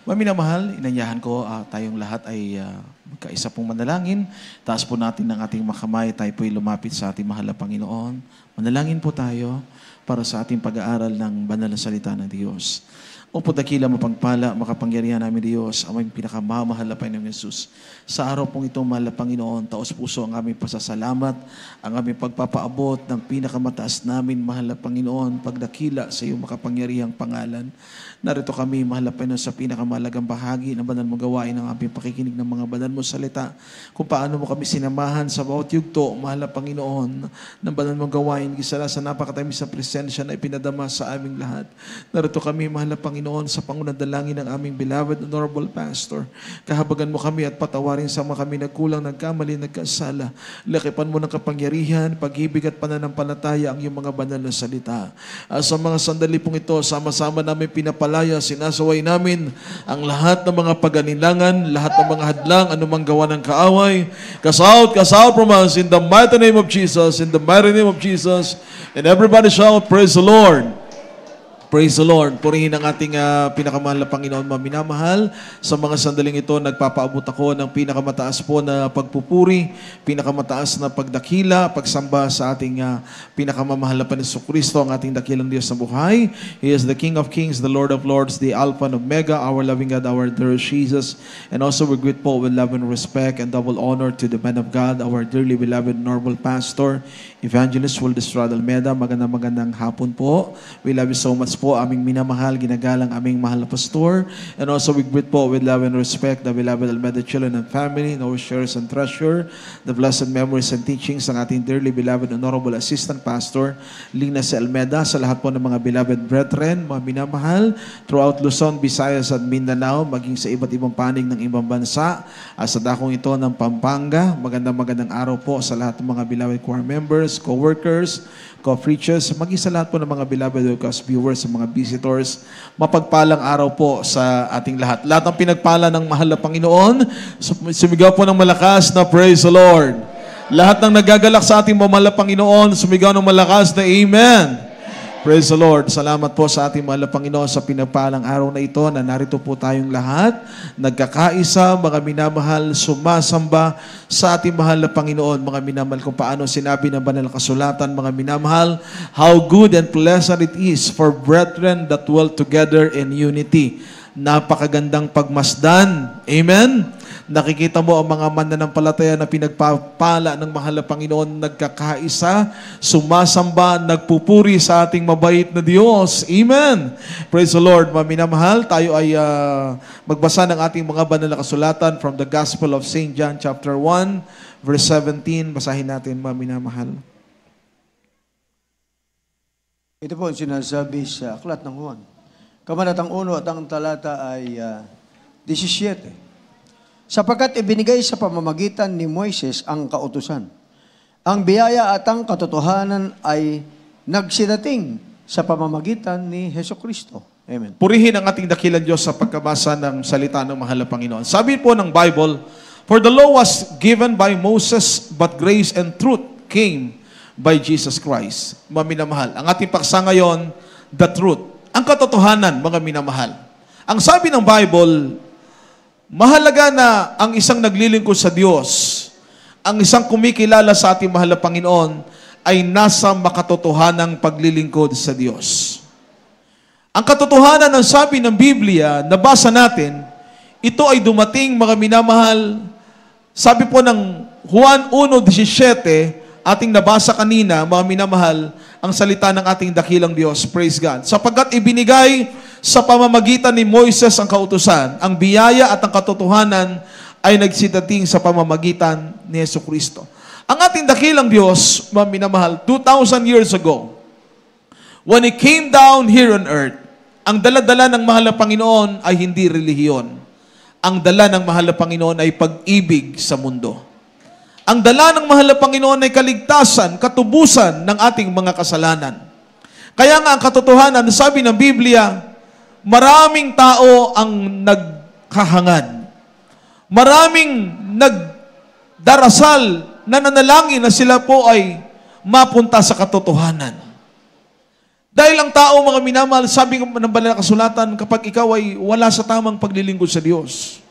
Maminamahal, inanyahan ko tayong lahat ay magkaisa pong manalangin. Taas po natin ng ating makamay, tayo po'y lumapit sa ating mahal na Panginoon. Manalangin po tayo para sa ating pag-aaral ng banal na salita ng Diyos. O po dakila, mapagpala, makapangyarihan namin Diyos, aming pinakamamahal na Panginoon Jesus. Sa araw pong ito, mahal na Panginoon, taos puso ang aming pasasalamat, ang aming pagpapaabot ng pinakamataas namin, mahal na Panginoon, pagdakila sa iyong makapangyarihang pangalan. Narito kami, mahal na Panginoon, sa pinakamalagang bahagi ng banal mong gawain ng aming pakikinig ng mga banal mong salita. Kung paano mo kami sinamahan sa bawat yugto, mahal na Panginoon, ng banal mong gawain, gisala sa napakatamis na presensya na ipinadama sa aming lahat. Narito kami, mahal na Panginoon, sa pangunang dalangin ng aming beloved honorable pastor. Kahabagan mo kami at patawarin sa mga kami nagkulang, nagkamali, nagkasala. Lakipan mo ng kapangyarihan, pag-ibig at pananampalataya ang iyong mga banal na salita. Sa mga sandali pong ito, sama-sama namin pinapalaya, sinasaway namin ang lahat ng mga pag-anilangan, lahat ng mga hadlang, anumang gawa ng kaaway. Cast out from us in the mighty name of Jesus, in the mighty name of Jesus. And everybody shout, praise the Lord. Praise the Lord. Purihin ang ating pinakamahal na Panginoon, maminamahal. Sa mga sandaling ito, nagpapaabot ako ng pinakamataas po na pagpupuri, pinakamataas na pagdakila, pagsamba sa ating pinakamamahal na Panginoon Kristo, ang ating dakilang Diyos na buhay. He is the King of Kings, the Lord of Lords, the Alpha and Omega, our loving God, our dear Jesus. And also we greet po with love and respect and double honor to the man of God, our dearly beloved normal pastor, Evangelist Waldestral Almeda. Magandang hapon po. We love you so much po, aming minamahal, ginagalang aming mahal na pastor. And also we greet po with love and respect the beloved Almeda children and family, our shares and treasure, the blessed memories and teachings ng ating dearly beloved honorable assistant pastor, Lina C. Almeda, sa lahat po ng mga beloved brethren, mga minamahal, throughout Luzon, Visayas at Mindanao, maging sa iba't ibang panig ng ibang bansa, sa dakong ito ng Pampanga. Magandang araw po sa lahat ng mga beloved choir members, co-workers, co-preachers, maging sa lahat po ng mga beloved viewers, sa mga visitors. Mapagpalang araw po sa ating lahat. Lahat ng pinagpala ng mahal na Panginoon, sumigaw po ng malakas na praise the Lord. Lahat ng nagagalak sa ating mahal na Panginoon, sumigaw ng malakas na Amen. Praise the Lord. Salamat po sa ating mahal na Panginoon sa pinagpalang araw na ito na narito po tayong lahat, nagkakaisa, mga minamahal, sumasamba sa ating mahal na Panginoon. Mga minamahal, kung paano sinabi ng banal na kasulatan, mga minamahal, how good and pleasant it is for brethren that dwell together in unity. Napakagandang pagmasdan. Amen? Nakikita mo ang mga mananampalataya na pinagpapala ng mahal na Panginoon, nagkakaisa, sumasamba, nagpupuri sa ating mabait na Diyos. Amen. Praise the Lord. Maminamahal, tayo ay magbasa ng ating mga banal na kasulatan from the Gospel of St. John chapter 1, verse 17. Basahin natin, maminamahal. Ito po ang sinasabi sa Aklat ng Juan. Kabanatang 1 at ang talata ay 17. Sapagkat ibinigay sa pamamagitan ni Moises ang kautusan. Ang biyaya at ang katotohanan ay nagsidating sa pamamagitan ni Hesukristo. Amen. Purihin ang ating dakilang Diyos sa pagkabasa ng salita ng mahal na Panginoon. Sabi po ng Bible, for the law was given by Moses, but grace and truth came by Jesus Christ. Mga minamahal, ang ating paksa ngayon, the truth. Ang katotohanan, mga minamahal. Ang sabi ng Bible, mahalaga na ang isang naglilingkod sa Diyos, ang isang kumikilala sa ating mahal na Panginoon, ay nasa makatotohanang paglilingkod sa Diyos. Ang katotohanan ng sabi ng Biblia, nabasa natin, ito ay dumating, mga minamahal, sabi po ng Juan 1:17, ating nabasa kanina, mga minamahal, ang salita ng ating dakilang Diyos. Praise God. Sapagkat ibinigay sa pamamagitan ni Moises ang kautusan, ang biyaya at ang katotohanan ay nagsidating sa pamamagitan ni Jesucristo. Ang ating dakilang Diyos, mga minamahal, 2,000 years ago, when He came down here on earth, ang dala-dala ng mahal na Panginoon ay hindi relihiyon. Ang dala ng mahal na Panginoon ay pag-ibig sa mundo. Ang dala ng mahal na Panginoon ay kaligtasan, katubusan ng ating mga kasalanan. Kaya nga ang katotohanan, sabi ng Biblia, maraming tao ang nagkahangad. Maraming nagdarasal, nananalangin na sila po ay mapunta sa katotohanan. Dahil ang tao, mga minamahal, sabi ng banal na kasulatan, kapag ikaw ay wala sa tamang paglilingkod sa Diyos,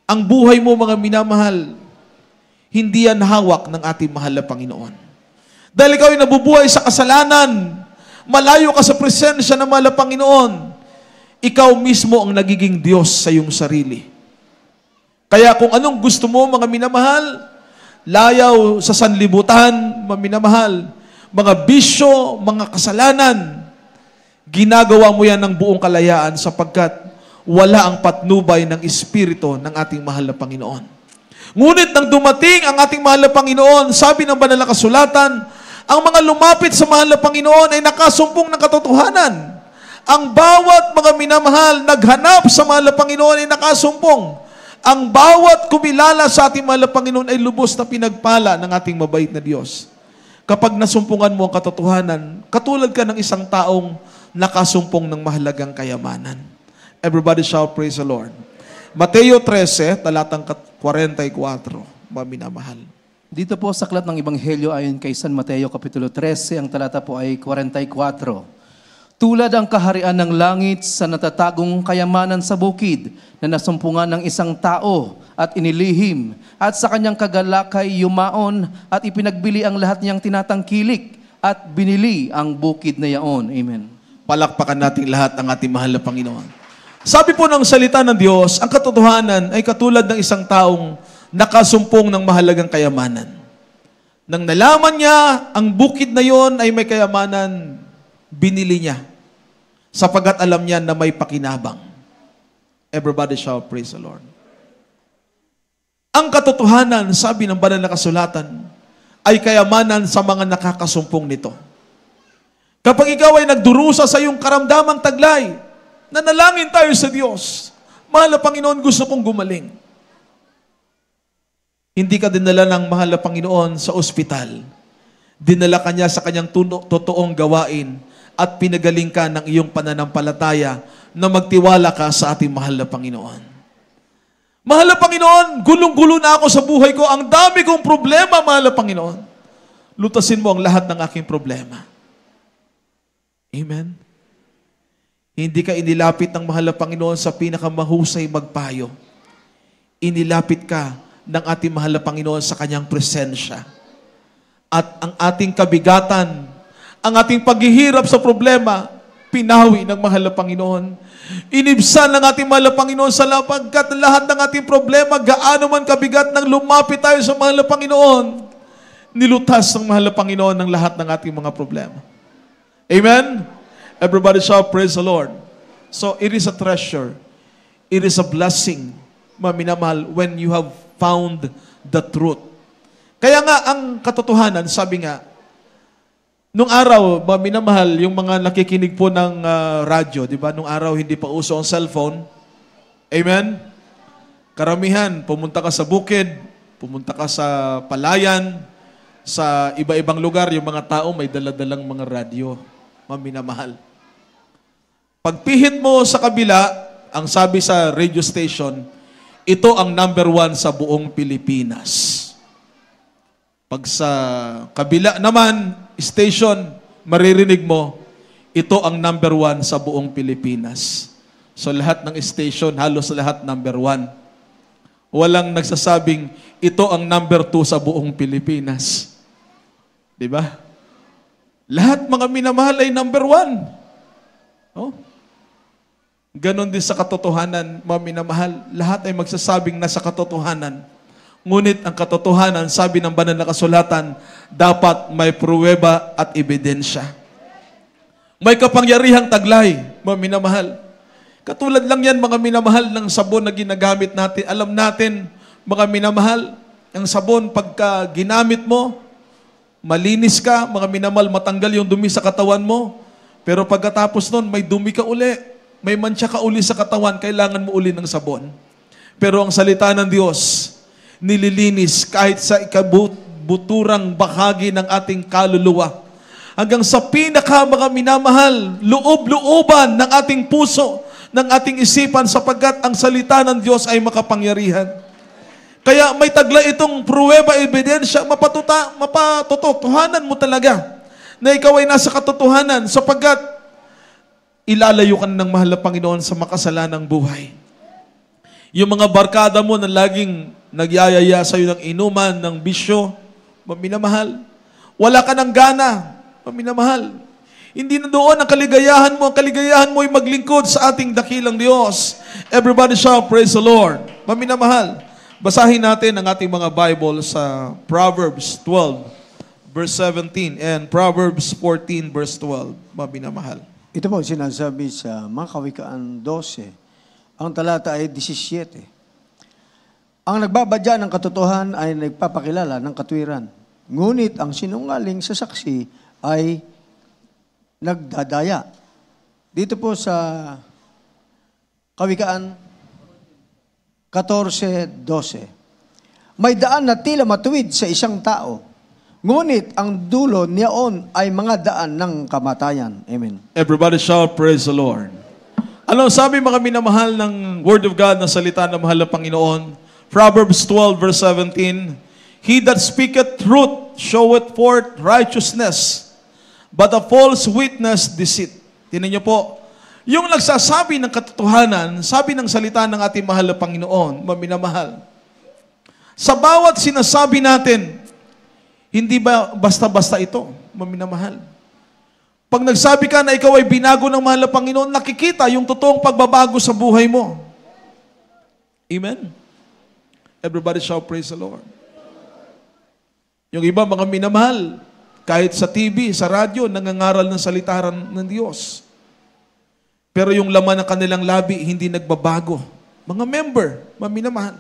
ang buhay mo, mga minamahal, hindi yan hawak ng ating mahal na Panginoon. Dahil ikaw ay nabubuhay sa kasalanan, malayo ka sa presensya ng mahal na Panginoon, ikaw mismo ang nagiging Diyos sa iyong sarili. Kaya kung anong gusto mo, mga minamahal, layaw sa sanlibutan, mga minamahal, mga bisyo, mga kasalanan, ginagawa mo yan ng buong kalayaan sapagkat wala ang patnubay ng Espiritu ng ating mahal na Panginoon. Ngunit nang dumating ang ating mahal na Panginoon, sabi ng banal na kasulatan, ang mga lumapit sa mahal na Panginoon ay nakasumpong ng katotohanan. Ang bawat mga minamahal naghanap sa mahal na Panginoon ay nakasumpong. Ang bawat kumilala sa ating mahal na Panginoon ay lubos na pinagpala ng ating mabait na Diyos. Kapag nasumpungan mo ang katotohanan, katulad ka ng isang taong nakasumpong ng mahalagang kayamanan. Everybody shout, praise the Lord. Mateo 13, talatang 44, mga minamahal. Dito po sa aklat ng Ebanghelyo ayon kay San Mateo Kapitulo 13, ang talata po ay 44. Tulad ang kaharian ng langit sa natatagong kayamanan sa bukid na nasumpungan ng isang tao at inilihim at sa kanyang kagalakay yumaon at ipinagbili ang lahat niyang tinatangkilik at binili ang bukid na yaon. Amen. Palakpakan natin lahat ang ating mahal na Panginoon. Sabi po ng salita ng Diyos, ang katotohanan ay katulad ng isang taong nakasumpong ng mahalagang kayamanan. Nang nalaman niya ang bukid na yon ay may kayamanan, binili niya sapagkat alam niya na may pakinabang. Everybody shout, praise the Lord. Ang katotohanan, sabi ng banal na kasulatan, ay kayamanan sa mga nakakasumpong nito. Kapag ikaw ay nagdurusa sa iyong karamdamang taglay, nanalangin tayo sa Diyos. Mahal na Panginoon, gusto kong gumaling. Hindi ka dinala ng mahal na Panginoon sa ospital. Dinala ka niya sa kanyang totoong gawain at pinagaling ka ng iyong pananampalataya na magtiwala ka sa ating mahal na Panginoon. Mahal na Panginoon, gulong-gulo na ako sa buhay ko. Ang dami kong problema, mahal na Panginoon. Lutasin mo ang lahat ng aking problema. Amen? Hindi ka inilapit ng mahal na Panginoon sa pinakamahusay magpayo. Inilapit ka ng ating mahal na Panginoon sa kanyang presensya. At ang ating kabigatan, ang ating paghihirap sa problema, pinawi ng mahal na Panginoon. Inibsan ng ating mahal na Panginoon sa lapagkat lahat ng ating problema, gaano man kabigat nang lumapit tayo sa mahal na Panginoon, nilutas ng mahal na Panginoon ng lahat ng ating mga problema. Amen? Everybody shout, praise the Lord. So, it is a treasure. It is a blessing, maminamahal, when you have found the truth. Kaya nga, ang katotohanan, sabi nga, nung araw, minamahal, yung mga nakikinig po ng radyo, di ba? Nung araw, hindi pa uso ang cellphone. Amen? Karamihan, pumunta ka sa bukid, pumunta ka sa palayan, sa iba-ibang lugar, yung mga tao may daladalang mga radyo. Minamahal. Pagpihit mo sa kabila, ang sabi sa radio station, ito ang number 1 sa buong Pilipinas. Pag sa kabila naman, station, maririnig mo, ito ang number 1 sa buong Pilipinas. So lahat ng station, halos lahat number 1. Walang nagsasabing, ito ang number 2 sa buong Pilipinas. Diba? Lahat mga minamahal ay number 1. Oh? Ganon din sa katotohanan, mga minamahal, lahat ay magsasabing nasa katotohanan. Ngunit ang katotohanan, sabi ng banal na kasulatan, dapat may pruweba at ebidensya. May kapangyarihang taglay, mga minamahal. Katulad lang yan, mga minamahal, ng sabon na ginagamit natin. Alam natin, mga minamahal, ang sabon, pagka ginamit mo, malinis ka, mga minamahal, matanggal yung dumi sa katawan mo. Pero pagkatapos nun, may dumi ka uli. May mancha ka uli sa katawan, kailangan mo uli ng sabon. Pero ang salita ng Diyos, nililinis kahit sa ikabuturang bahagi ng ating kaluluwa. Hanggang sa pinaka mga minamahal, loob-looban ng ating puso, ng ating isipan, sapagkat ang salita ng Diyos ay makapangyarihan. Kaya may tagla itong pruweba, ebidensya, mapatotohanan mo talaga na ikaw ay nasa katotohanan sapagkat ilalayo ka ng mahal na Panginoon sa makasalanang buhay. Yung mga barkada mo na laging nagyayaya sa'yo ng inuman, ng bisyo, maminamahal, wala ka ng gana, maminamahal. Hindi na doon ang kaligayahan mo. Ang kaligayahan mo ay maglingkod sa ating dakilang Diyos. Everybody shout, praise the Lord. Maminamahal. Basahin natin ang ating mga Bible sa Proverbs 12, verse 17 and Proverbs 14, verse 12. Maminamahal. Ito po sinasabi sa mga Kawikaan 12. Ang talata ay 17. Ang nagbabadya ng katotohanan ay nagpapakilala ng katwiran. Ngunit ang sinungaling sa saksi ay nagdadaya. Dito po sa Kawikaan 14:12. May daan na tila matuwid sa isang tao, ngunit ang dulo niyaon ay mga daan ng kamatayan. Amen. Everybody shout, praise the Lord. Ano sabi mga minamahal ng Word of God na salita ng mahal na Panginoon? Proverbs 12 verse 17, He that speaketh truth showeth forth righteousness, but a false witness deceit. Tingnan niyo po, yung nagsasabi ng katotohanan, sabi ng salita ng ating mahal na Panginoon, maminamahal. Sa bawat sinasabi natin, hindi ba basta-basta ito, maminamahal? Pag nagsabi ka na ikaw ay binago ng mahal na Panginoon, nakikita yung totoong pagbabago sa buhay mo. Amen? Everybody shout, praise the Lord. Yung iba, mga minamahal, kahit sa TV, sa radyo, nangangaral ng salitaran ng Diyos. Pero yung laman ng kanilang labi, hindi nagbabago. Mga member, maminamahal.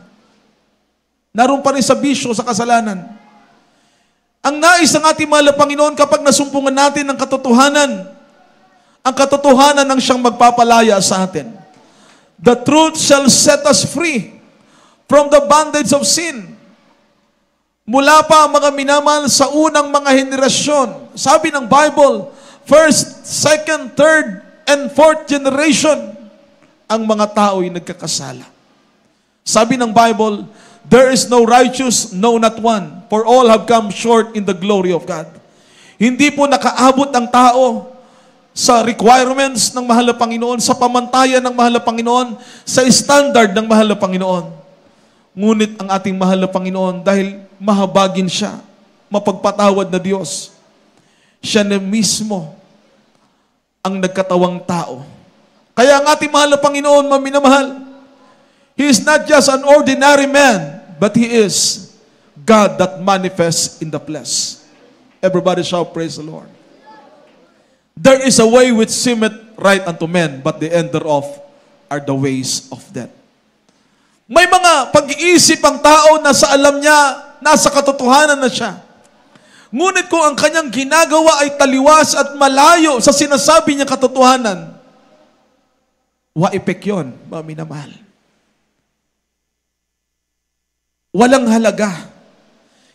Naroon pa rin sa bisyo, sa kasalanan. Ang nais ng ating mahal na Panginoon kapag nasumpungan natin ng katotohanan, ang katotohanan ang siyang magpapalaya sa atin. The truth shall set us free from the bondage of sin. Mula pa mga minamahal sa unang mga henerasyon, sabi ng Bible, first, second, third, and fourth generation, ang mga tao ay nagkakasala. Sabi ng Bible, there is no righteous, no not one, for all have come short in the glory of God. Hindi po nakaabot ang tao sa requirements ng mahal na Panginoon, sa pamantayan ng mahal na Panginoon, sa standard ng mahal na Panginoon. Ngunit ang ating mahal na Panginoon, dahil mahabagin siya, mapagpatawad na Diyos, siya na mismo ang nagkatawang tao. Kaya ang ating mahal na Panginoon, maminamahal, He is not just an ordinary man, but He is God that manifests in the flesh. Everybody shout, praise the Lord. There is a way which seemeth right unto men, but the end thereof are the ways of death. May mga pag-iisip ang tao na sa alam niya, nasa katotohanan na siya. Ngunit kung ang kanyang ginagawa ay taliwas at malayo sa sinasabi niya katotohanan, wa-epek yun, maminamahal. Walang halaga.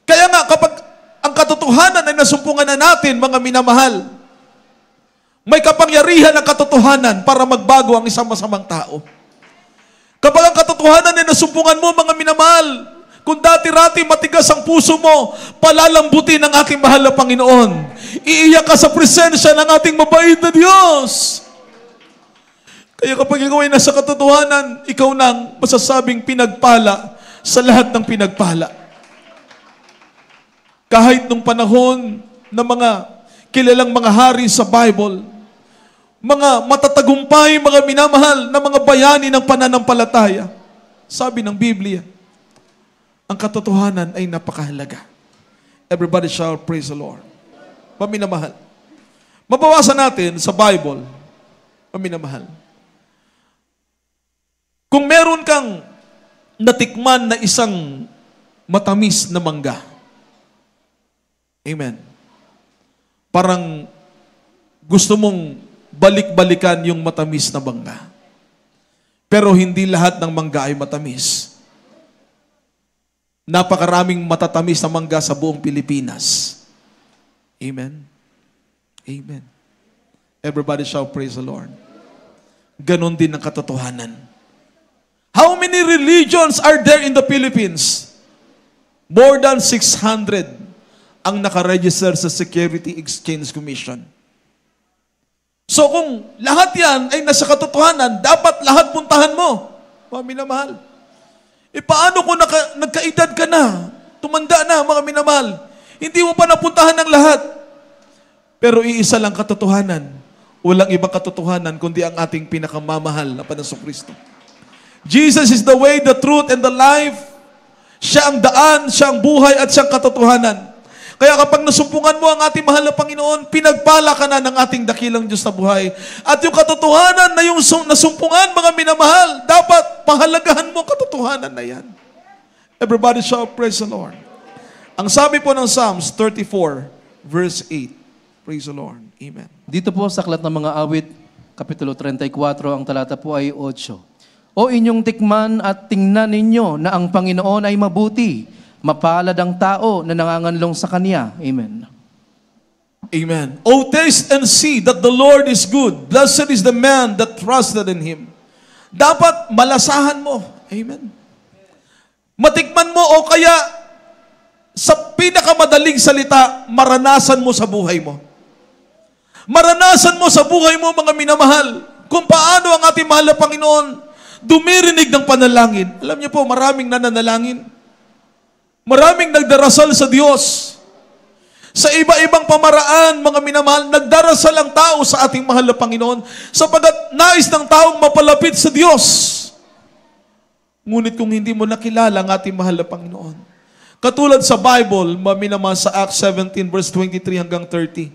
Kaya nga, kapag ang katotohanan ay nasumpungan na natin, mga minamahal, may kapangyarihan ang katotohanan para magbago ang isang masamang tao. Kapag ang katotohanan ay nasumpungan mo, mga minamahal, kung dati-rati matigas ang puso mo, palalambutin ng aking mahal na Panginoon. Iiyak ka sa presensya ng ating mabait na Diyos. Kaya kapag ikaw ay nasa katotohanan, ikaw nang masasabing pinagpala sa lahat ng pinagpala. Kahit nung panahon ng mga kilalang mga hari sa Bible, mga matatagumpay, mga minamahal na mga bayani ng pananampalataya, sabi ng Biblia, ang katotohanan ay napakahalaga. Everybody shout, praise the Lord. Paminamahal. Mabawasan natin sa Bible, paminamahal. Kung meron kang natikman na isang matamis na mangga, amen, parang gusto mong balik-balikan yung matamis na mangga. Pero hindi lahat ng mangga ay matamis. Napakaraming matatamis na mangga sa buong Pilipinas. Amen? Amen. Everybody shout, praise the Lord. Ganon din ang katotohanan. How many religions are there in the Philippines? More than 600. ang nakaregister sa Security Exchange Commission. So kung lahat yan ay nasa katotohanan, dapat lahat puntahan mo. Mga minamahal. E paano kung nagkaedad ka na, tumanda na, mga minamahal, hindi mo pa napuntahan ng lahat. Pero iisa lang katotohanan. Walang ibang katotohanan kundi ang ating pinakamamahal na Panginoong Kristo. Jesus is the way, the truth, and the life. Siya ang daan, siya ang buhay, at siya ang katotohanan. Kaya kapag nasumpungan mo ang ating mahal na Panginoon, pinagpala ka na ng ating dakilang Diyos na buhay. At yung katotohanan na yung nasumpungan, mga minamahal, dapat pahalagahan mo ang katotohanan na yan. Everybody shout, praise the Lord. Ang sabi po ng Psalms 34, verse 8. Praise the Lord. Amen. Dito po sa Aklat ng Mga Awit, Kapitulo 34, ang talata po ay 8. O inyong tikman at tingnan ninyo na ang Panginoon ay mabuti. Mapalad ang tao na nanganganlong sa Kanya. Amen. Amen. O taste and see that the Lord is good. Blessed is the man that trusted in Him. Dapat malasahan mo. Amen. Matikman mo o kaya sa pinakamadaling salita, maranasan mo sa buhay mo. Maranasan mo sa buhay mo, mga minamahal, kung paano ang ating mahal na Panginoon dumirinig ng panalangin. Alam niyo po, maraming nananalangin. Maraming nagdarasal sa Diyos. Sa iba-ibang pamaraan, mga minamahal, nagdarasal ang tao sa ating mahal na Panginoon sapagkat nais ng taong mapalapit sa Diyos. Ngunit kung hindi mo nakilala ang ating mahal na Panginoon, katulad sa Bible, minamahal sa Acts 17 verse 23 hanggang 30,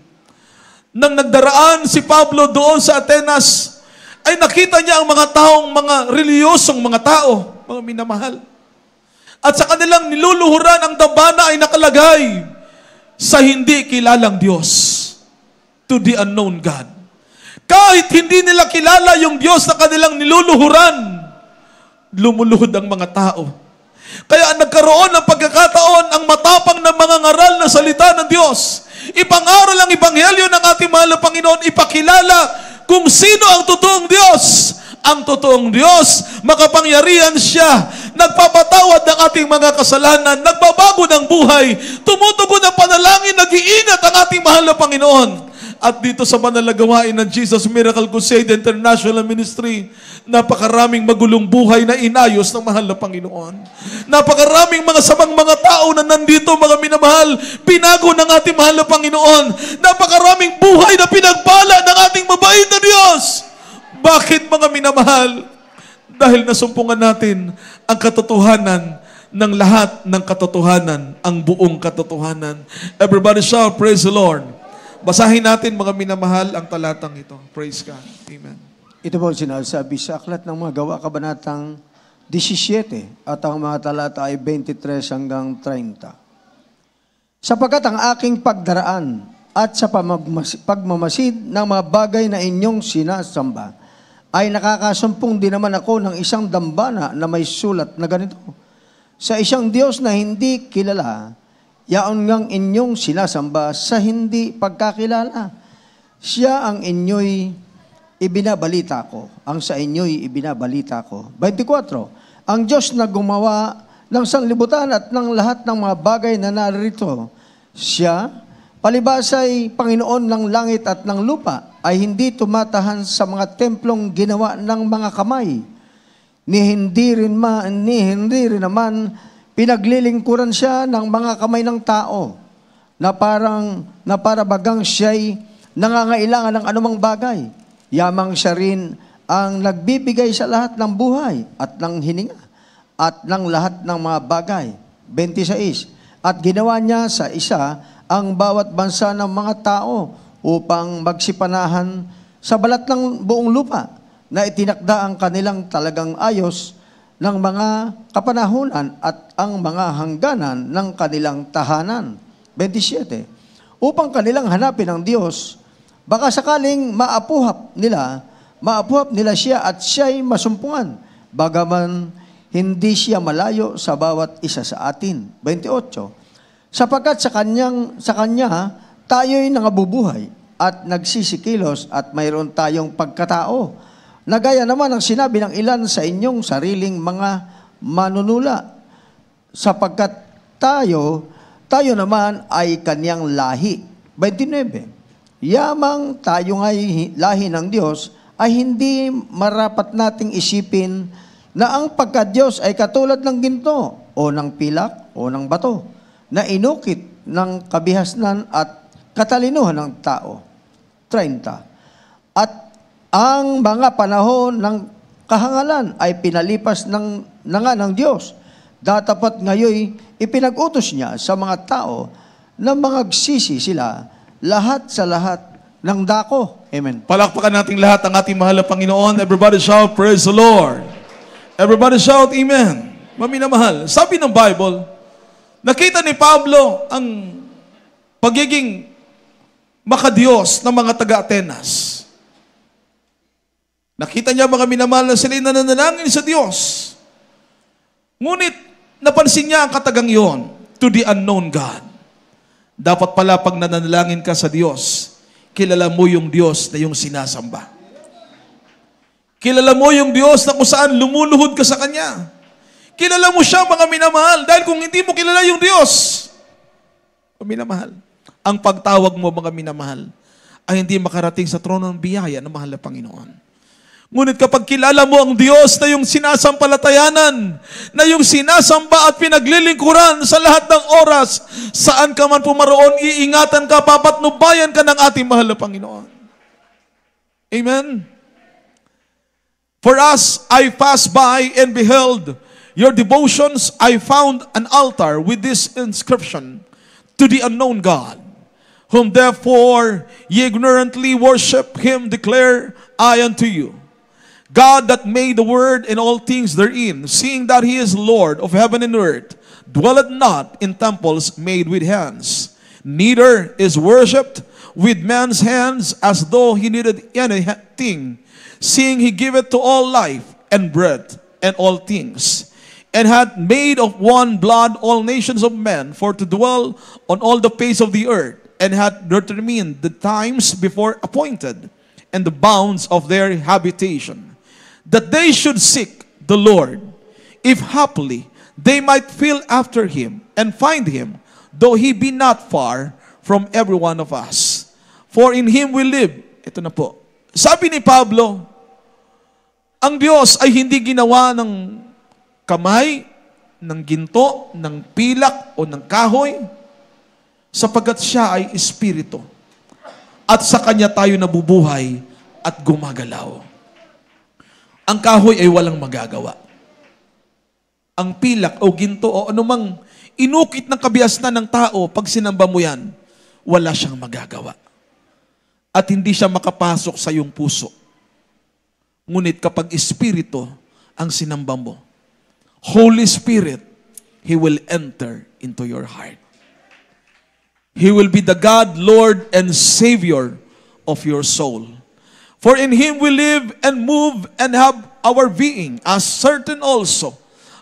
nang nagdaraan si Pablo doon sa Atenas, ay nakita niya ang mga taong, mga reliyosong mga tao, mga minamahal. At sa kanilang niluluhuran, ang dambana ay nakalagay sa hindi kilalang Diyos, to the unknown God. Kahit hindi nila kilala yung Diyos na kanilang niluluhuran, lumuluhod ang mga tao. Kaya nagkaroon ng pagkakataon ang matapang na mga ngaral na salita ng Diyos. Ipangaral ang ebanghelyo ng ating mahal na Panginoon, ipakilala kung sino ang totoong Diyos. Ang totoong Diyos, makapangyarihan siya, nagpapatawad ng ating mga kasalanan, nagbabago ng buhay, tumutugon ng panalangin, nag-iingat ang ating mahal na Panginoon. At dito sa banal na gawain ng Jesus Miracle Crusade International Ministry, napakaraming magulong buhay na inayos ng mahal na Panginoon. Napakaraming mga samang mga tao na nandito, mga minamahal, pinago ng ating mahal na Panginoon. Napakaraming buhay na pinagpala ng ating mabait na Diyos. Bakit, mga minamahal? Dahil nasumpungan natin ang katotohanan ng lahat ng katotohanan, ang buong katotohanan. Everybody shout, praise the Lord. Basahin natin, mga minamahal, ang talatang ito. Praise God. Amen. Ito po sinasabi sa Aklat ng Mga Gawa, Kabanatang 17, at ang mga talata ay 23 hanggang 30. Sapagkat ang aking pagdaraan at sa pagmamasid ng mga bagay na inyong sinasamba, ay nakakasumpong din naman ako ng isang dambana na may sulat na ganito. Sa isang Diyos na hindi kilala, yaon ngang inyong sinasamba sa hindi pagkakilala. Siya ang inyo'y ibinabalita ko. Ang sa inyo'y ibinabalita ko. 24. Ang Diyos na gumawa ng sanlibutan at ng lahat ng mga bagay na narito, siya, palibasay Panginoon ng langit at ng lupa, ay hindi tumatahan sa mga templong ginawa ng mga kamay. Ni hindi rin naman pinaglilingkuran siya ng mga kamay ng tao na para bagang siya'y nangangailangan ng anumang bagay. Yamang siya rin ang nagbibigay sa lahat ng buhay at ng hininga at ng lahat ng mga bagay. 26. At ginawa niya sa isa ang bawat bansa ng mga tao upang magsipanahan sa balat ng buong lupa na itinakda ang kanilang talagang ayos ng mga kapanahunan at ang mga hangganan ng kanilang tahanan. 27. Upang kanilang hanapin ang Diyos, baka sakaling maapuhap nila siya at siya'y masumpungan, bagaman hindi siya malayo sa bawat isa sa atin. 28. Sapagkat sa Kanya tayo'y nangabubuhay at nagsisikilos at mayroon tayong pagkatao. Nagaya naman ang sinabi ng ilan sa inyong sariling mga manunula. Sapagkat tayo tayo naman ay kanyang lahi. 29. Yamang tayo nga'y lahi ng Diyos, ay hindi marapat nating isipin na ang pagka-Diyos ay katulad ng ginto o ng pilak o ng bato na inukit ng kabihasnan at katalinuhan ng tao. 30. At ang mga panahon ng kahangalan ay pinalipas ng Diyos. Datapat ngayon ipinag-utos niya sa mga tao na magsisi sila lahat sa lahat ng dako. Amen. Palakpakan nating lahat ang ating mahal na Panginoon. Everybody shout, praise the Lord. Everybody shout, amen. Maminamahal, sabi ng Bible, nakita ni Pablo ang pagiging makadiyos ng mga taga-Atenas. Nakita niya mga minamahal na sila'y nananalangin sa Diyos. Ngunit, napansin niya ang katagang iyon, to the unknown God. Dapat pala pag nananalangin ka sa Diyos, kilala mo yung Diyos na yung sinasamba. Kilala mo yung Diyos na kung saan lumuluhod ka sa Kanya. Kilala mo siya, mga minamahal, dahil kung hindi mo kilala yung Diyos, minamahal, ang pagtawag mo, mga minamahal, ay hindi makarating sa trono ng biyaya ng mahal na Panginoon. Ngunit kapag kilala mo ang Diyos na yung sinasampalatayanan, na yung sinasamba at pinaglilingkuran sa lahat ng oras, saan ka man pumaroon, iingatan ka, papatnubayan ka ng ating mahal na Panginoon. Amen? For us, I passed by and beheld your devotions. I found an altar with this inscription, to the unknown God, whom therefore ye ignorantly worship him, declare I unto you. God that made the world and all things therein, seeing that he is Lord of heaven and earth, dwelleth not in temples made with hands, neither is worshipped with man's hands as though he needed anything, seeing he giveth to all life and breath and all things, and hath made of one blood all nations of men for to dwell on all the face of the earth, and hath determined the times before appointed, and the bounds of their habitation, that they should seek the Lord, if haply they might feel after him, and find him, though he be not far from every one of us. For in him we live. Ito na po. Sabi ni Pablo, ang Diyos ay hindi ginawa ng kamay, ng ginto, ng pilak, o ng kahoy, sapagkat siya ay espiritu. At sa Kanya tayo nabubuhay at gumagalaw. Ang kahoy ay walang magagawa. Ang pilak o ginto o anumang inukit ng kabihasnan ng tao, pag sinamba mo yan, wala siyang magagawa. At hindi siya makapasok sa iyong puso. Ngunit kapag espiritu ang sinamba mo, Holy Spirit, He will enter into your heart. He will be the God, Lord, and Savior of your soul. For in Him we live and move and have our being, as certain also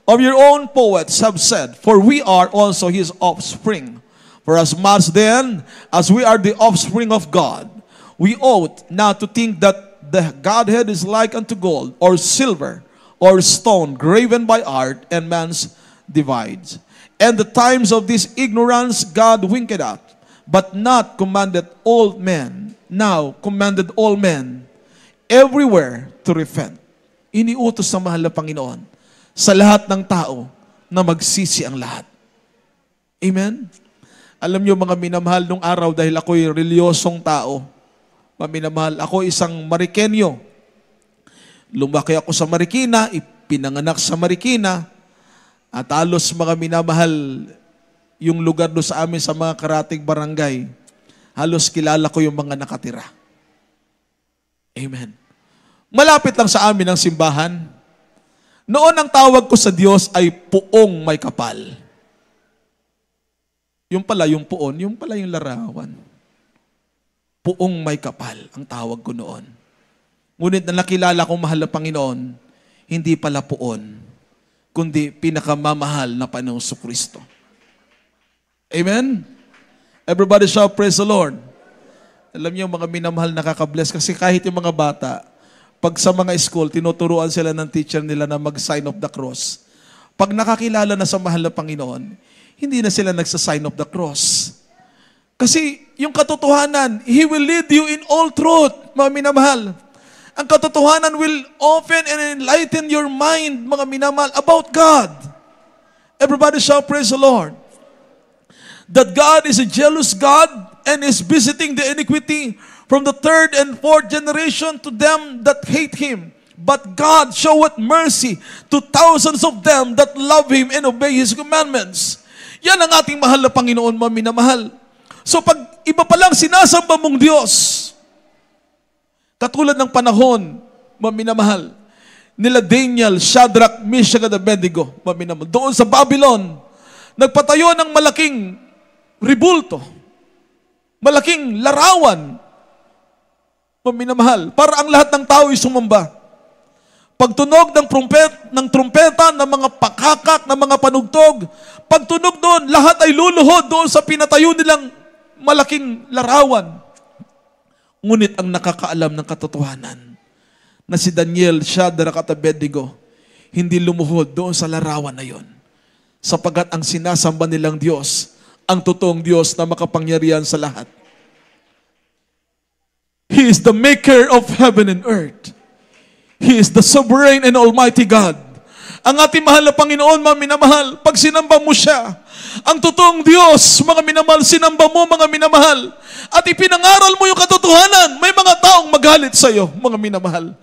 of your own poets have said, for we are also His offspring. For as much then as we are the offspring of God, we ought not to think that the Godhead is like unto gold, or silver, or stone, graven by art and man's divides. And the times of this ignorance God winked at, but not commanded all men, now commanded all men everywhere to repent. Iniutos ng mahal na Panginoon sa lahat ng tao na magsisi ang lahat. Amen? Alam niyo mga minamahal, nung araw, dahil ako'y reliyosong tao, maminamahal, ako isang Marikenyo. Lumaki ako sa Marikina, ipinanganak sa Marikina, at halos mga minamahal, yung lugar do sa amin sa mga karatig barangay, halos kilala ko yung mga nakatira. Amen. Malapit lang sa amin ang simbahan. Noon ang tawag ko sa Diyos ay puong may kapal. Yung pala yung puon, yung pala yung larawan. Puong may kapal ang tawag ko noon. Ngunit na nakilala kong mahal na Panginoon, hindi pala puon, kundi pinakamamahal na Panginoong Kristo. Amen? Everybody shout, praise the Lord. Alam niyo, mga minamahal, nakaka-bless kasi kahit yung mga bata, pag sa mga school, tinuturuan sila ng teacher nila na mag-sign of the cross. Pag nakakilala na sa mahal na Panginoon, hindi na sila nagsa-sign of the cross. Kasi yung katotohanan, He will lead you in all truth, mga minamahal. Ang katotohanan will open and enlighten your mind, mga minamahal, about God. Everybody shall praise the Lord. That God is a jealous God and is visiting the iniquity from the third and fourth generation to them that hate Him. But God showeth mercy to thousands of them that love Him and obey His commandments. Yan ang ating mahal na Panginoon, mga minamahal. So pag iba pa lang sinasamba mong Diyos, katulad ng panahon, mga minamahal, nila Daniel, Shadrach, Meshach at Abednego, mga minamahal, doon sa Babylon, nagpatayo ng malaking ribulto, malaking larawan, mga minamahal, para ang lahat ng tao ay sumamba. Pagtunog ng trumpeta, ng mga pakakak, ng mga panugtog, pagtunog doon, lahat ay luluhod doon sa pinatayo nilang malaking larawan. Ngunit ang nakakaalam ng katotohanan na si Daniel, Shadrach at Abednego hindi lumuhod doon sa larawan na yon, sapagkat ang sinasamba nilang Diyos, ang totoong Diyos na makapangyarihan sa lahat. He is the maker of heaven and earth. He is the sovereign and almighty God. Ang ating mahal na Panginoon, mga minamahal, pag sinamba mo siya, ang totoong Diyos, mga minamahal, sinamba mo, mga minamahal, at ipinangaral mo yung katotohanan, may mga taong magalit sa iyo, mga minamahal.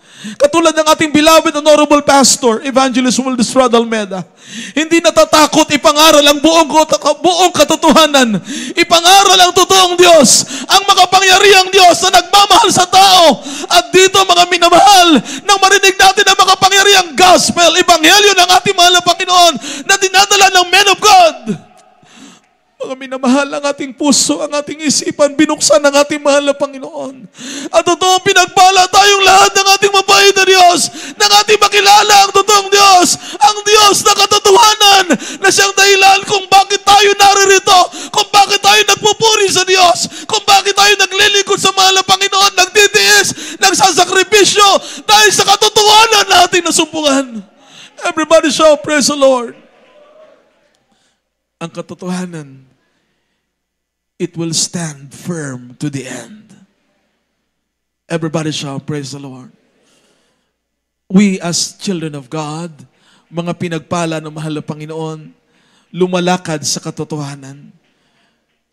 Katulad ng ating beloved honorable pastor, Evangelist Wildestrad Almeda, hindi natatakot ipangaral ang buong katotohanan. Ipangaral ang totoong Diyos, ang makapangyarihang Diyos na nagmamahal sa tao. At dito, mga minamahal, nang marinig natin ang makapangyarihang gospel, ebanghelyo ng ating mahal na Panginoon na dinadala ng men of God. Mga minamahal, ang ating puso, ang ating isipan, binuksan ng ating mahal na Panginoon. At totoo, pinagpala tayong lahat ng ating mabait na Diyos, ng ating makilala ang totoong Diyos, ang Diyos na katotohanan, na siyang dahilan kung bakit tayo naririto, kung bakit tayo nagpupuri sa Diyos, kung bakit tayo naglilingkod sa mahal na Panginoon, nagtitiis, nagsasakripisyo, dahil sa katotohanan na ating nasumpungan. Everybody shall praise the Lord. Ang katotohanan, it will stand firm to the end. Everybody shall praise the Lord. We as children of God, mga pinagpala ng mahal na Panginoon, lumalakad sa katotohanan.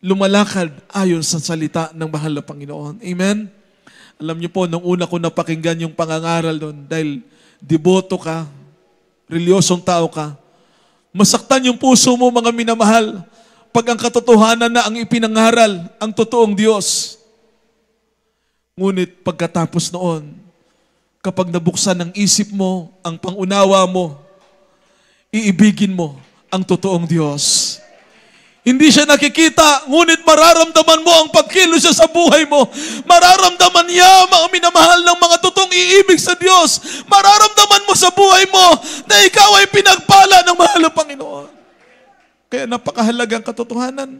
Lumalakad ayon sa salita ng mahal na Panginoon. Amen? Alam niyo po, nung una ko napakinggan yung pangangaral doon, dahil deboto ka, reliyosong tao ka, masaktan yung puso mo, mga minamahal, pag ang katotohanan na ang ipinangaral, ang totoong Diyos. Ngunit pagkatapos noon, kapag nabuksan ang isip mo, ang pangunawa mo, iibigin mo ang totoong Diyos. Hindi siya nakikita, ngunit mararamdaman mo ang pagkilos siya sa buhay mo. Mararamdaman niya, mga minamahal, ng mga totoong iibig sa Diyos. Mararamdaman mo sa buhay mo na ikaw ay pinagpala ng mahal na Panginoon. Kaya napakahalaga ang katotohanan.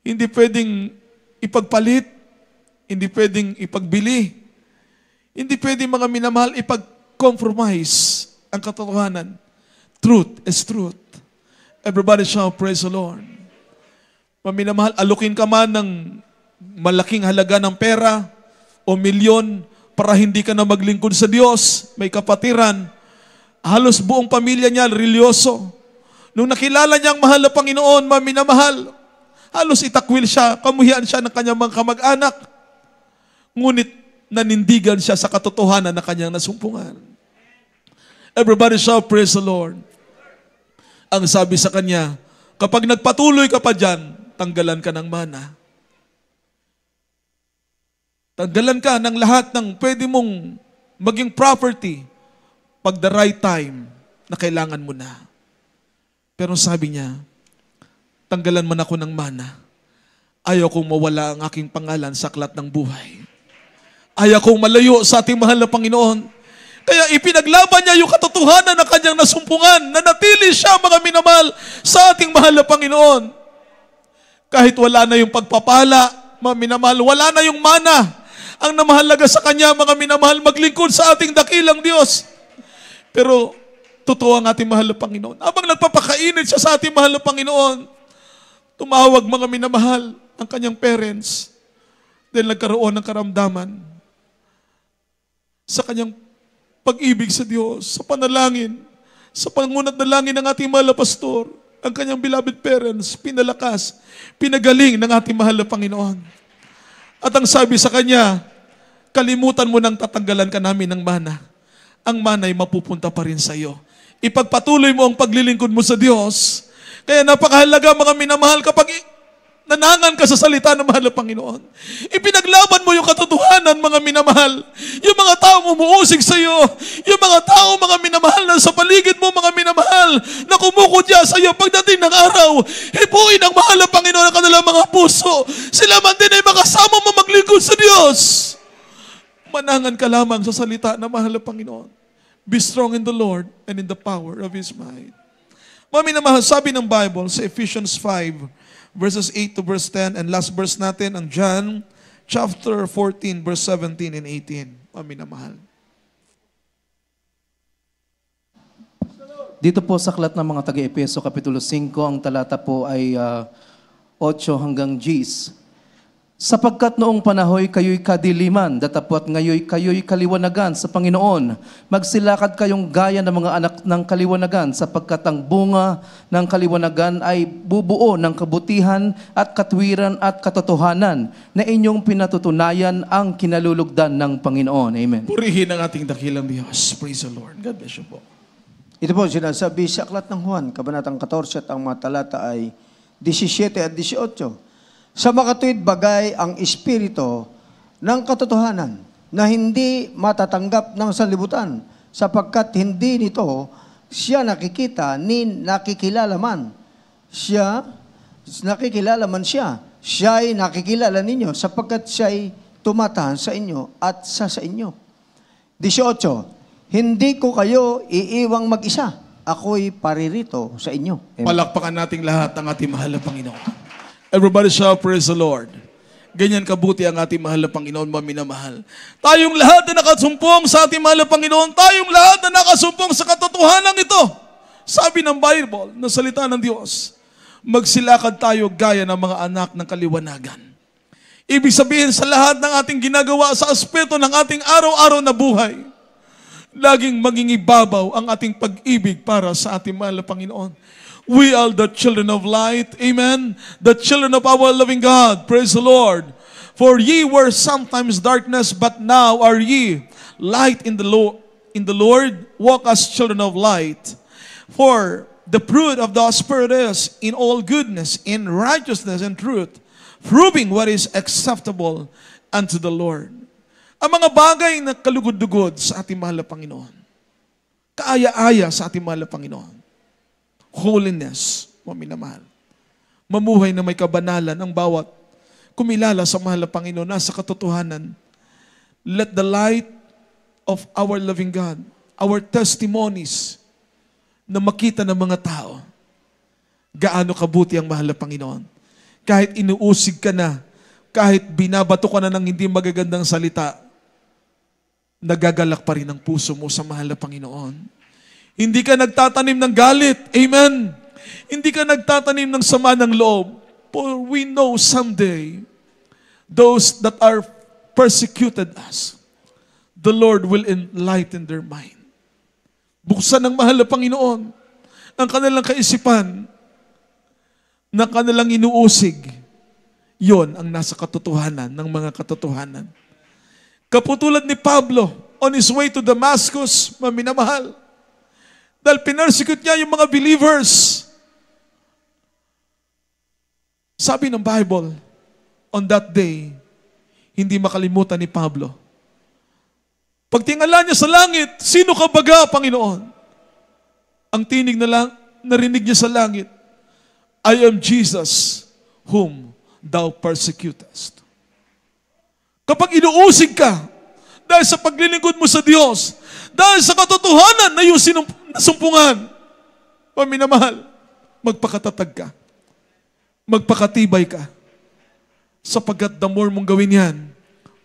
Hindi pwedeng ipagpalit, hindi pwedeng ipagbili, hindi pwedeng, mga minamahal, ipag-compromise ang katotohanan. Truth is truth. Everybody shall praise the Lord. Maminamahal, alukin ka man ng malaking halaga ng pera o milyon para hindi ka na maglingkod sa Diyos, may kapatiran, halos buong pamilya niya, religyoso. Nung nakilala niya ang mahal na Panginoon, maminamahal, halos itakwil siya, kamuhian siya ng kanyang mga kamag-anak. Ngunit nanindigan siya sa katotohanan na kanyang nasumpungan. Everybody shall praise the Lord. Ang sabi sa kanya, kapag nagpatuloy ka pa dyan, tanggalan ka ng mana. Tanggalan ka ng lahat ng pwede mong maging property pag the right time na kailangan mo na. Pero sabi niya, tanggalan man ako ng mana. Ayaw kong mawala ang aking pangalan sa aklat ng buhay. Ayaw kong malayo sa ating mahal na Panginoon. Kaya ipinaglaban niya yung katotohanan na kanyang nasumpungan, na natili siya, mga minamahal, sa ating mahal na Panginoon. Kahit wala na yung pagpapala, mga minamahal, wala na yung mana. Ang namahalaga sa kanya, mga minamahal, maglingkod sa ating dakilang Diyos. Pero Totoo ang ating mahal na Panginoon. Habang nagpapakainit siya sa ating mahal na Panginoon, tumawag mga minamahal ang kanyang parents dahil nagkaroon ng karamdaman sa kanyang pag-ibig sa Diyos, sa panalangin, sa pangunat na langin ng ating mahal na pastor, ang kanyang beloved parents, pinalakas, pinagaling ng ating mahal na Panginoon. At ang sabi sa kanya, kalimutan mo nang tatanggalan ka namin ng mana. Ang mana ay mapupunta pa rin sa iyo. Ipagpatuloy mo ang paglilingkod mo sa Diyos. Kaya napakahalaga mga minamahal kapag nanangan ka sa salita ng mahal na Panginoon. Ipinaglaban mo yung katotohanan, mga minamahal. Yung mga tao umuusig sa iyo, yung mga tao, mga minamahal, na sa paligid mo, mga minamahal, na kumukudya sa iyo pagdating ng araw, hipuin ang mahal na Panginoon ang kanilang mga puso. Sila man din ay makasama mo maglingkod sa Diyos. Manangan ka lamang sa salita ng mahal na Panginoon. Be strong in the Lord and in the power of His might. Mga minamahal, sabi ng Bible sa Ephesians 5, verses 8 to verse 10, and last verse natin, ang John chapter 14, verse 17 and 18. Mga minamahal. Dito po sa aklat ng mga taga-Epeso, Kapitulo 5, ang talata po ay 8 hanggang 10. Sapagkat noong panahoy kayo'y kadiliman, datapot ngayoy kayo'y kaliwanagan sa Panginoon. Magsilakad kayong gaya ng mga anak ng kaliwanagan, sapagkat ang bunga ng kaliwanagan ay bubuo ng kabutihan at katwiran at katotohanan na inyong pinatutunayan ang kinalulugdan ng Panginoon. Amen. Purihin ang ating dakilang Diyos. Praise the Lord. God bless you po. Ito po sinasabi sa aklat ng Juan, Kabanatang 14, at ang mga talata ay 17 at 18. Sa makatuwid bagay ang espiritu ng katotohanan na hindi matatanggap ng sanlibutan, sapagkat hindi nito siya nakikita ni nakikilala man. Nakikilala man siya. Siya'y nakikilala ninyo sapagkat siya'y tumatahan sa inyo at sa inyo. 18. Hindi ko kayo iiwang mag-isa. Ako'y paririto sa inyo. Amen. Palakpakan nating lahat ang ating mahal na Panginoon. Everybody shout, praise the Lord. Ganyan kabuti ang ating mahal na Panginoon, maminamahal. Tayong lahat na nakasumpong sa ating mahal na Panginoon, tayong lahat na nakasumpong sa katotohanan ito. Sabi ng Bible, na salita ng Diyos, magsilakad tayo gaya ng mga anak ng kaliwanagan. Ibig sabihin sa lahat ng ating ginagawa sa aspeto ng ating araw-araw na buhay, laging mangingibabaw ang ating pag-ibig para sa ating mahal na Panginoon. We are the children of light. Amen. The children of our loving God. Praise the Lord. For ye were sometimes darkness, but now are ye light in the Lord. Walk as children of light. For the fruit of the Spirit is in all goodness, in righteousness and truth, proving what is acceptable unto the Lord. Ang mga bagay na kalugod-dugod sa ating mahal na Panginoon. Kaaya-aya sa ating mahal na Panginoon. Holiness, maminamahal. Mamuhay na may kabanalan ang bawat kumilala sa mahal na Panginoon, nasa katotohanan. Let the light of our loving God, our testimonies, na makita ng mga tao, gaano kabuti ang mahal na Panginoon. Kahit inuusig ka na, kahit binabato ka na ng hindi magagandang salita, nagagalak pa rin ang puso mo sa mahal na Panginoon. Hindi ka nagtatanim ng galit. Amen. Hindi ka nagtatanim ng sama ng loob. For we know someday, those that are persecuted us, the Lord will enlighten their mind. Buksan ng mahal na Panginoon ang kanilang kaisipan na kanilang inuusig. Yon ang nasa katotohanan ng mga katotohanan. Kaputulad ni Pablo on his way to Damascus, maminamahal. Dahil pinersecute niya yung mga believers. Sabi ng Bible, on that day, hindi makalimutan ni Pablo. Pagtingala niya sa langit, sino ka baga, Panginoon? Ang tinig narinig niya sa langit, I am Jesus whom thou persecutest. Kapag inuusig ka, dahil sa paglilingkod mo sa Diyos, dahil sa katotohanan na yung nasumpungan, paminamahal, magpakatatag ka. Magpakatibay ka. Sapagkat the more mong gawin yan,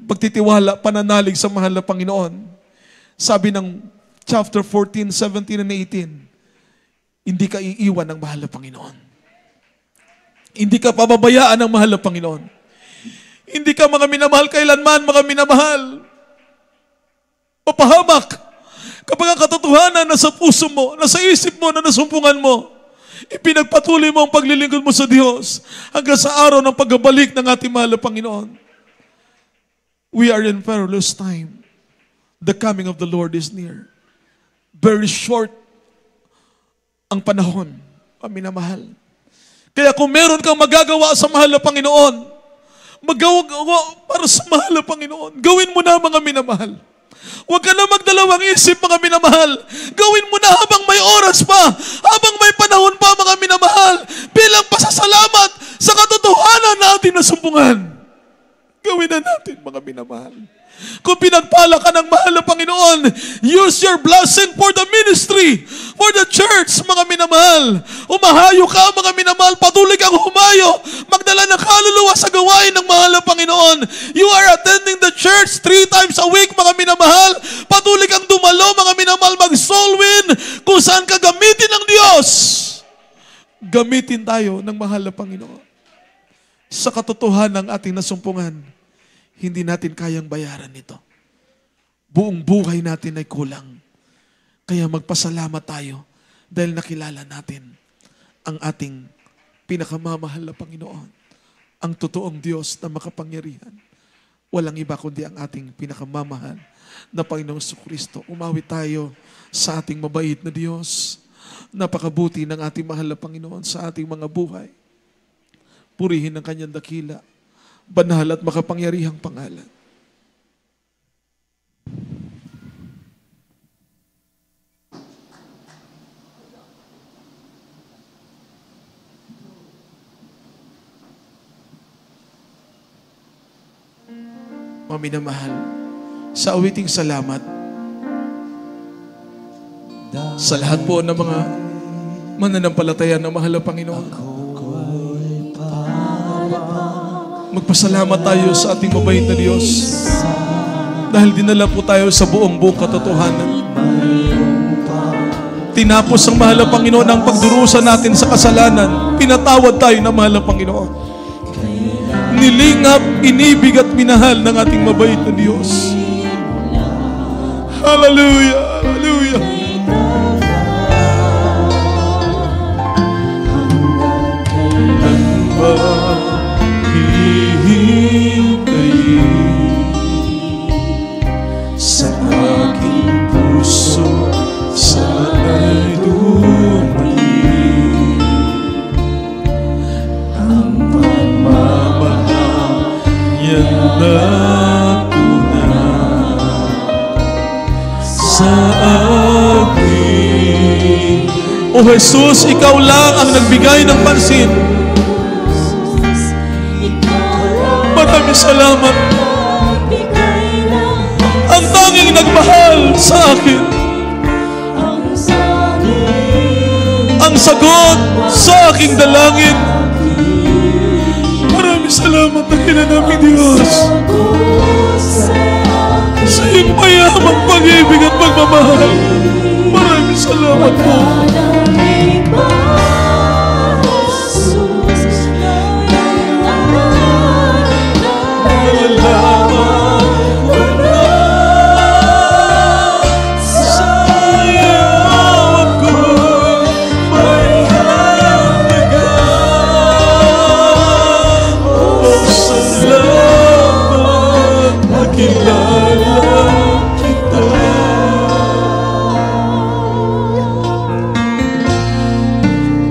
pagtitiwala, pananalig sa mahal na Panginoon. Sabi ng chapter 14, 17, and 18, hindi ka iiwan ng mahal na Panginoon. Hindi ka pababayaan ng mahal na Panginoon. Hindi ka mga minamahal kailanman, mga minamahal. Papahamak kapag ang katotohanan nasa puso mo, nasa isip mo, na nasumpungan mo, ipinagpatuloy mo ang paglilingkod mo sa Diyos hanggang sa araw ng pagbabalik ng ating mahal na Panginoon. We are in perilous time. The coming of the Lord is near. Very short ang panahon, paminamahal. Kaya kung meron kang magagawa sa mahal na Panginoon, magawa para sa mahal na Panginoon, gawin mo na, mga minamahal. Huwag ka na magdalawang isip, mga minamahal. Gawin mo na habang may oras pa, habang may panahon pa, mga minamahal, bilang pasasalamat sa katotohanan na ating nasumpungan. Gawin na natin, mga minamahal. Kung pinagpala ka ng mahal na Panginoon, use your blessing for the ministry, for the church, mga minamahal. Umahayo ka, mga minamahal. Patuloy kang humayo. Magdala ng kaluluwa sa gawain ng mahal na Panginoon. You are attending the church 3 times a week, mga minamahal. Patuloy kang dumalo, mga minamahal, mag-soul win kung saan ka gamitin ng Diyos. Gamitin tayo ng mahal na Panginoon. Sa katotohanan ng ating nasumpungan, hindi natin kayang bayaran ito. Buong buhay natin ay kulang. Kaya magpasalamat tayo dahil nakilala natin ang ating pinakamamahal na Panginoon, ang totoong Diyos na makapangyarihan. Walang iba kundi ang ating pinakamamahal na Panginoong Jesucristo. Umawit tayo sa ating mabait na Diyos. Napakabuti ng ating mahal na Panginoon sa ating mga buhay. Purihin ang kanyang dakila, banal at makapangyarihang pangalan. Maminamahal, sa awiting salamat sa lahat po ng mga mananampalataya ng mahal na Panginoon. Magpasalamat tayo sa ating mabait na Diyos dahil dinala po tayo sa buong katotohanan. Tinapos ng mahal na Panginoon ang pagdurusa natin sa kasalanan. Pinatawad tayo ng mahal na Panginoon. Nilingap, inibig at minahal ng ating mabait na Diyos. Hallelujah! Hallelujah! Sa aking puso, sana'y dumating ang pagmamahal yan natunay sa akin. O Jesus, ikaw lang ang nagbigay ng pansin. Maraming salamat. Ang tanging nagmahal sa akin, ang sagot sa aking dalangin. Maraming salamat na kinanaming Diyos sa iyong mayamang pag-ibig at pagmamahal. Maraming salamat po.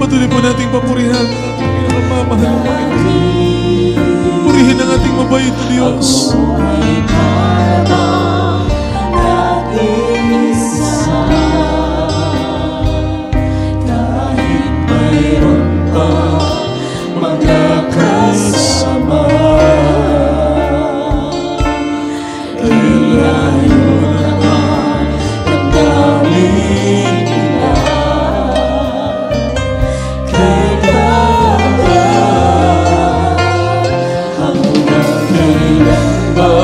Patuloy po nating papurihan ang ating pinakamamahal na Panginoon. Purihin ang ating mabait na Diyos. Kahit mayroon pa magkakasama, ilayo naman ang daming nila. Hanggang kailan ba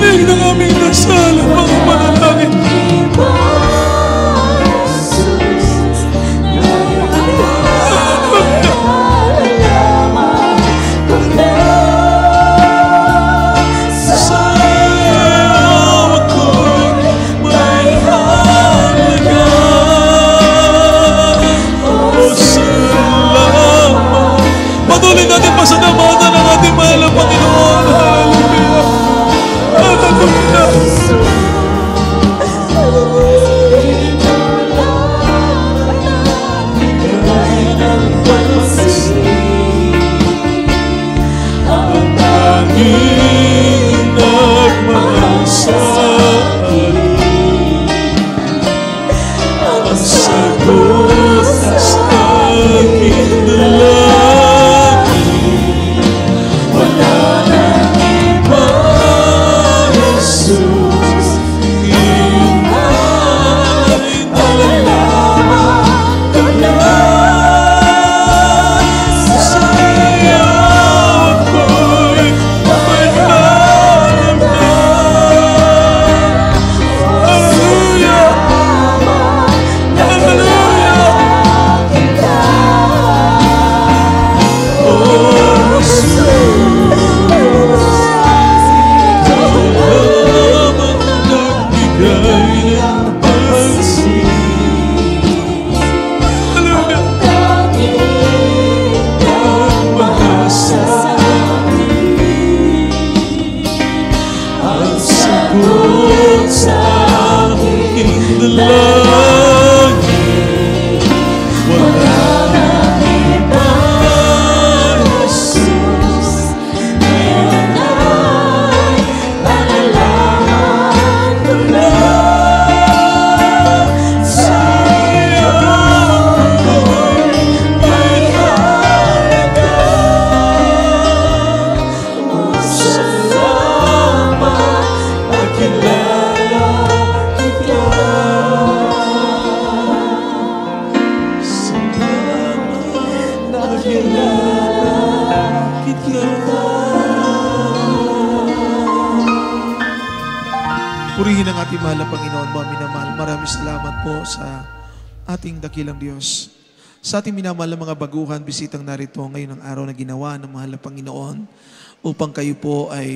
Marinig ng aming dasal at mga panalangin. Patuloy natin pasalamatan ang ating mahal na Panginoon. Hallelujah! Ang tanging nagmahal sa akin, ang sagot sa aking dalangin. Wala nang iba, Jesus, iyong ay nalalaman ko na. Sa iyo ako'y may karamdaman. Hallelujah! Hallelujah! Oh, salamat nagbigay ng pansin. Nagmahal sa akin, ang sagot sa aking dalangin. Wala nang iba, Jesus, ngayon ay nalalaman ko na. Sa iyo ako'y may halaga. Oh, salamat, nakilala kita. Salamat, nakilala kita. Purihin ang ating mahal na Panginoon, mga minamahal. Maraming salamat po sa ating dakilang Diyos. Sa ating minamahal na mga baguhan, bisitang narito ngayon ang araw na ginawa ng mahal na Panginoon upang kayo po ay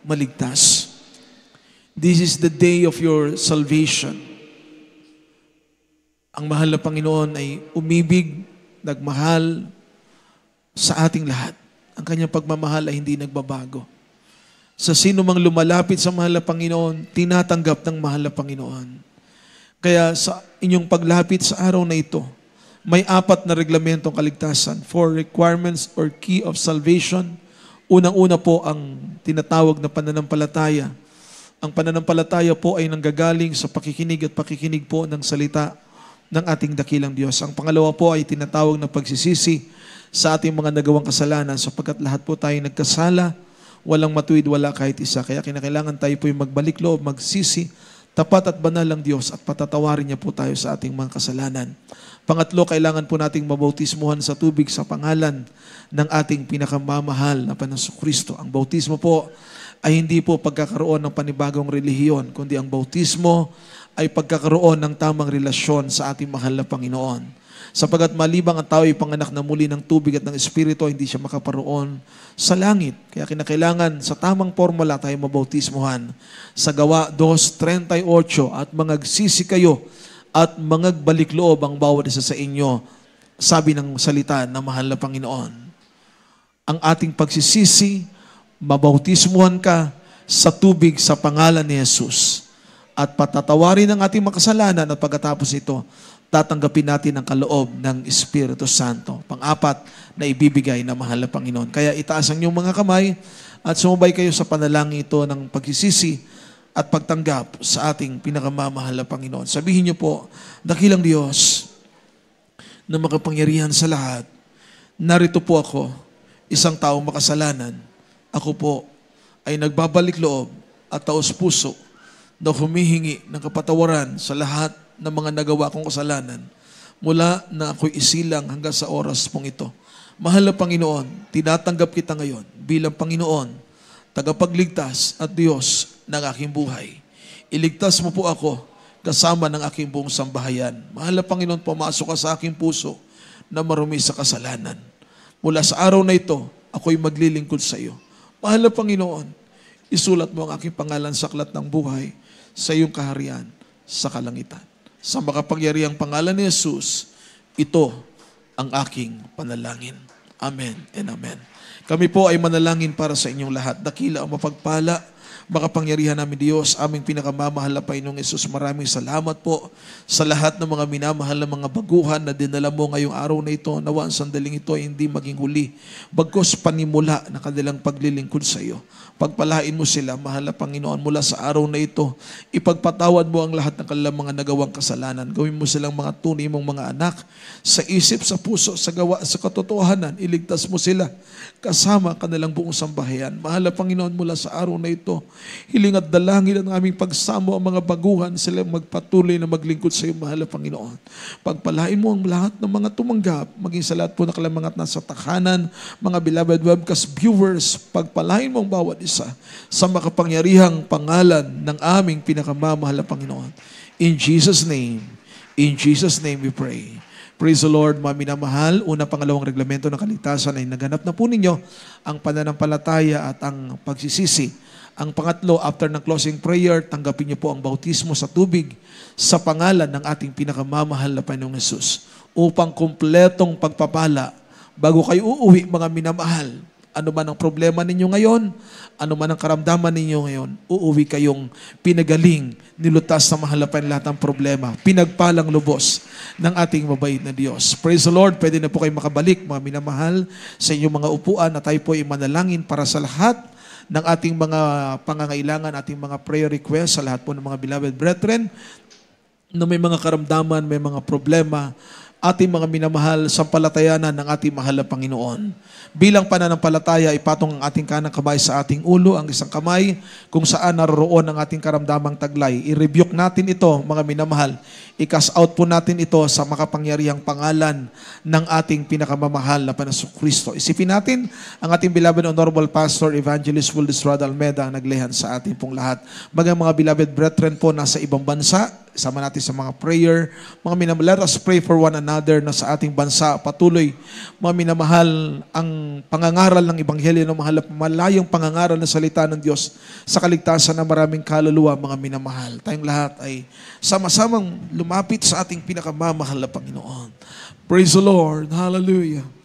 maligtas. This is the day of your salvation. Ang mahal na Panginoon ay umibig, nagmahal sa ating lahat. Ang kanyang pagmamahal ay hindi nagbabago. Sa sino mang lumalapit sa mahal na Panginoon, tinatanggap ng mahal na Panginoon. Kaya sa inyong paglapit sa araw na ito, may 4 na reglamentong kaligtasan, 4 requirements or key of salvation. Unang-una po ang tinatawag na pananampalataya. Ang pananampalataya po ay nanggagaling sa pakikinig at pakikinig po ng salita ng ating dakilang Diyos. Ang pangalawa po ay tinatawag na pagsisisi sa ating mga nagawang kasalanan, sapagkat lahat po tayo nagkasala, walang matuwid, wala kahit isa. Kaya kinakailangan tayo po yung magbalik loob, magsisi, tapat at banal ang Diyos at patatawarin niya po tayo sa ating mga kasalanan. Pangatlo, kailangan po nating mabautismuhan sa tubig sa pangalan ng ating pinakamamahal na Panginoong Kristo. Ang bautismo po ay hindi po pagkakaroon ng panibagong relihiyon, kundi ang bautismo ay pagkakaroon ng tamang relasyon sa ating mahal na Panginoon. Sapagat malibang ang tao ay panganak na muli ng tubig at ng Espiritu, hindi siya makaparoon sa langit. Kaya kinakailangan sa tamang formula tayo mabautismuhan. Sa Gawa 2:38, at mangagsisi kayo at mangagbalik loob ang bawat isa sa inyo, sabi ng salita ng mahal na Panginoon. Ang ating pagsisisi, mabautismuhan ka sa tubig sa pangalan ni Jesus. At patatawarin ang ating makasalanan at pagkatapos ito, tatanggapin natin ang kaloob ng Espiritu Santo. Pang-4 na ibibigay na mahal na Panginoon. Kaya itaas ang inyong mga kamay at sumubay kayo sa panalangin ito ng pagsisisi at pagtanggap sa ating pinakamamahal na Panginoon. Sabihin niyo po, dakilang Diyos na makapangyarihan sa lahat, narito po ako, isang taong makasalanan. Ako po ay nagbabalik loob at taos puso na humihingi ng kapatawaran sa lahat ng mga nagawa kong kasalanan mula na ako'y isilang hanggang sa oras pong ito. Mahal na Panginoon, tinatanggap kita ngayon bilang Panginoon, tagapagligtas at Diyos ng aking buhay. Iligtas mo po ako kasama ng aking buong sambahayan. Mahal na Panginoon, pumasok ka sa aking puso na marumi sa kasalanan. Mula sa araw na ito, ako'y maglilingkod sa iyo. Mahal na Panginoon, isulat mo ang aking pangalan sa aklat ng buhay sa iyong kaharian sa kalangitan. Sa makapangyarihang pangalan ni Jesus, ito ang aking panalangin. Amen and amen. Kami po ay manalangin para sa inyong lahat. Dakila ang mapagpala, makapangyarihan namin Diyos, aming pinakamamahal na Panginoong Jesus. Maraming salamat po sa lahat ng mga minamahal na mga baguhan na dinala mo ngayong araw na ito. Nawa ang sandaling ito ay hindi maging huli, bagkus panimula na kanilang paglilingkod sa iyo. Pagpalain mo sila, mahal na Panginoon, mula sa araw na ito. Ipagpatawad mo ang lahat ng kanilang mga nagawang kasalanan. Gawin mo silang mga tunay mong mga anak sa isip, sa puso, sa gawa, sa katotohanan. Iligtas mo sila kasama kanilang buong sambahayan. Mahal na Panginoon, mula sa araw na ito, hiling at dalangin ang aming pagsamo ang mga baguhan, sila magpatuloy na maglingkod sa iyo, mahal na Panginoon. Pagpalain mo ang lahat ng mga tumanggap, maging sa lahat po na kalamangat nasa takanan, mga beloved webcast viewers, pagpalain mo ang bawat isa sa makapangyarihang pangalan ng aming pinakamamahal na Panginoon. In Jesus' name we pray. Praise the Lord, mga minamahal. Una, pangalawang reglamento ng kaligtasan ay naganap na po ninyo ang pananampalataya at ang pagsisisi. Ang pangatlo, after ng closing prayer, tanggapin niyo po ang bautismo sa tubig sa pangalan ng ating pinakamamahal na Panginoong Jesus upang kumpletong pagpapala bago kayo uuwi, mga minamahal. Ano man ang problema ninyo ngayon, ano man ang karamdaman ninyo ngayon, uuwi kayong pinagaling, nilutas na mahalapan lahat ng problema, pinagpalang lubos ng ating mabait na Diyos. Praise the Lord, pwede na po kayo makabalik, mga minamahal, sa inyong mga upuan na tayo po ay manalangin para sa lahat ng ating mga pangangailangan, ating mga prayer requests, sa lahat po ng mga beloved brethren na may mga karamdaman, may mga problema, ating mga minamahal, sampalatayanan ng ating mahal na Panginoon. Bilang pananampalataya, ipatong ang ating kanang kamay sa ating ulo, ang isang kamay kung saan naroroon ang ating karamdamang taglay. I-rebuke natin ito, mga minamahal. I-cast out po natin ito sa makapangyarihang pangalan ng ating pinakamamahal na Panginoong Kristo. Isipin natin ang ating beloved Honorable Pastor Evangelist Wildis Rod Almeda ang naglehan sa ating pong lahat. Mga beloved brethren po nasa ibang bansa, sama natin sa mga prayer. Mga minamahal, let us pray for one another na sa ating bansa patuloy, mga minamahal, ang pangangaral ng Ebanghelyo ng mahal, malayong pangangaral ng salita ng Diyos sa kaligtasan ng maraming kaluluwa, mga minamahal. Tayong lahat ay sama-samang lumapit sa ating pinakamamahal na Panginoon. Praise the Lord. Hallelujah.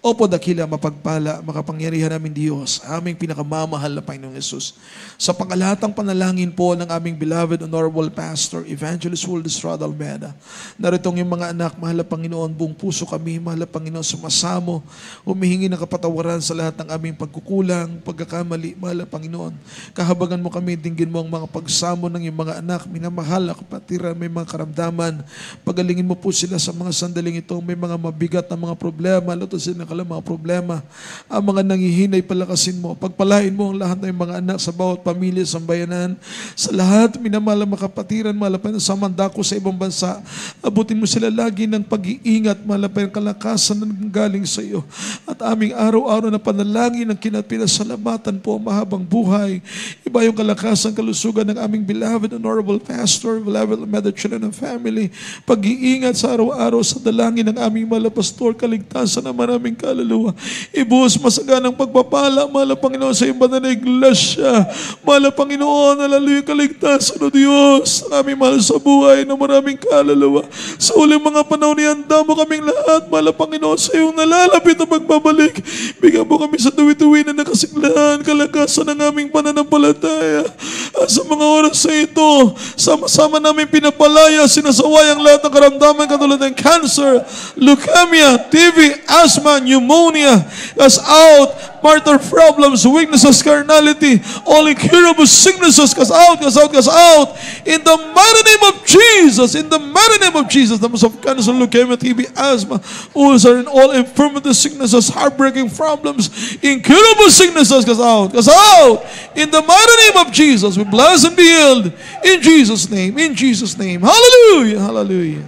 Opo, dakila, mapagpala, makapangyarihan namin Diyos, aming pinakamamahal na Panginoong Jesus. Sa pangalahatang panalangin po ng aming beloved Honorable Pastor Evangelist Wildis Rod Almeda, naritong yung mga anak, mahal na Panginoon, buong puso kami, mahal na Panginoon, sumasamo, humihingi ng kapatawaran sa lahat ng aming pagkukulang, pagkakamali, mahal na Panginoon. Kahabagan mo kami, dinggin mo ang mga pagsamo ng iyong mga anak, minamahal na kapatiran, may mga karamdaman, pagalingin mo po sila sa mga sandaling ito, may mga mabigat na mga problema, luto sila mga problema, ang mga nangihinay, palakasin mo, pagpalain mo ang lahat ng mga anak sa bawat pamilya, sambayanan, sa lahat, minamahal na kapatiran, malapan sa mandako sa ibang bansa, abutin mo sila lagi ng pag-iingat, malapan kalakasan na galing sa iyo, at aming araw-araw na panalangin ng kinapinasalamatan po, mahabang buhay, iba yung kalakasan, kalusugan ng aming beloved Honorable Pastor, beloved Almeda Children and Family, pag-iingat sa araw-araw sa dalangin ng aming malapastor, kaligtasan na maraming kaluluwa. Ibuhos masaganang pagpapala, mahal na Panginoon, sa iyong banal na iglesia. Mahal na Panginoon, hallelujah, kaligtasan o Diyos, aming mahal sa buhay na maraming kaluluwa. Sa uling mga panahon nianda mo kaming lahat, mahal na Panginoon, sa iyong nalalapit na pagbabalik. Bigyan mo kami sa tuwi-tuwi na nakasiglahan, kalakasan ng aming pananampalataya. At sa mga oras sa ito, sama-sama namin pinapalaya, sinasaway ang lahat ng karamdaman katulad ng cancer, leukemia, TB, asthma, pneumonia, cast out, marital problems, weaknesses, carnality, all incurable sicknesses, cast out, cast out, cast out. In the mighty name of Jesus, in the mighty name of Jesus, the most of cancer, leukemia, TB, asthma, ulcer, and all infirmity, sicknesses, heartbreaking problems, incurable sicknesses, cast out, cast out. In the mighty name of Jesus, we bless and be healed. In Jesus' name, in Jesus' name. Hallelujah, hallelujah.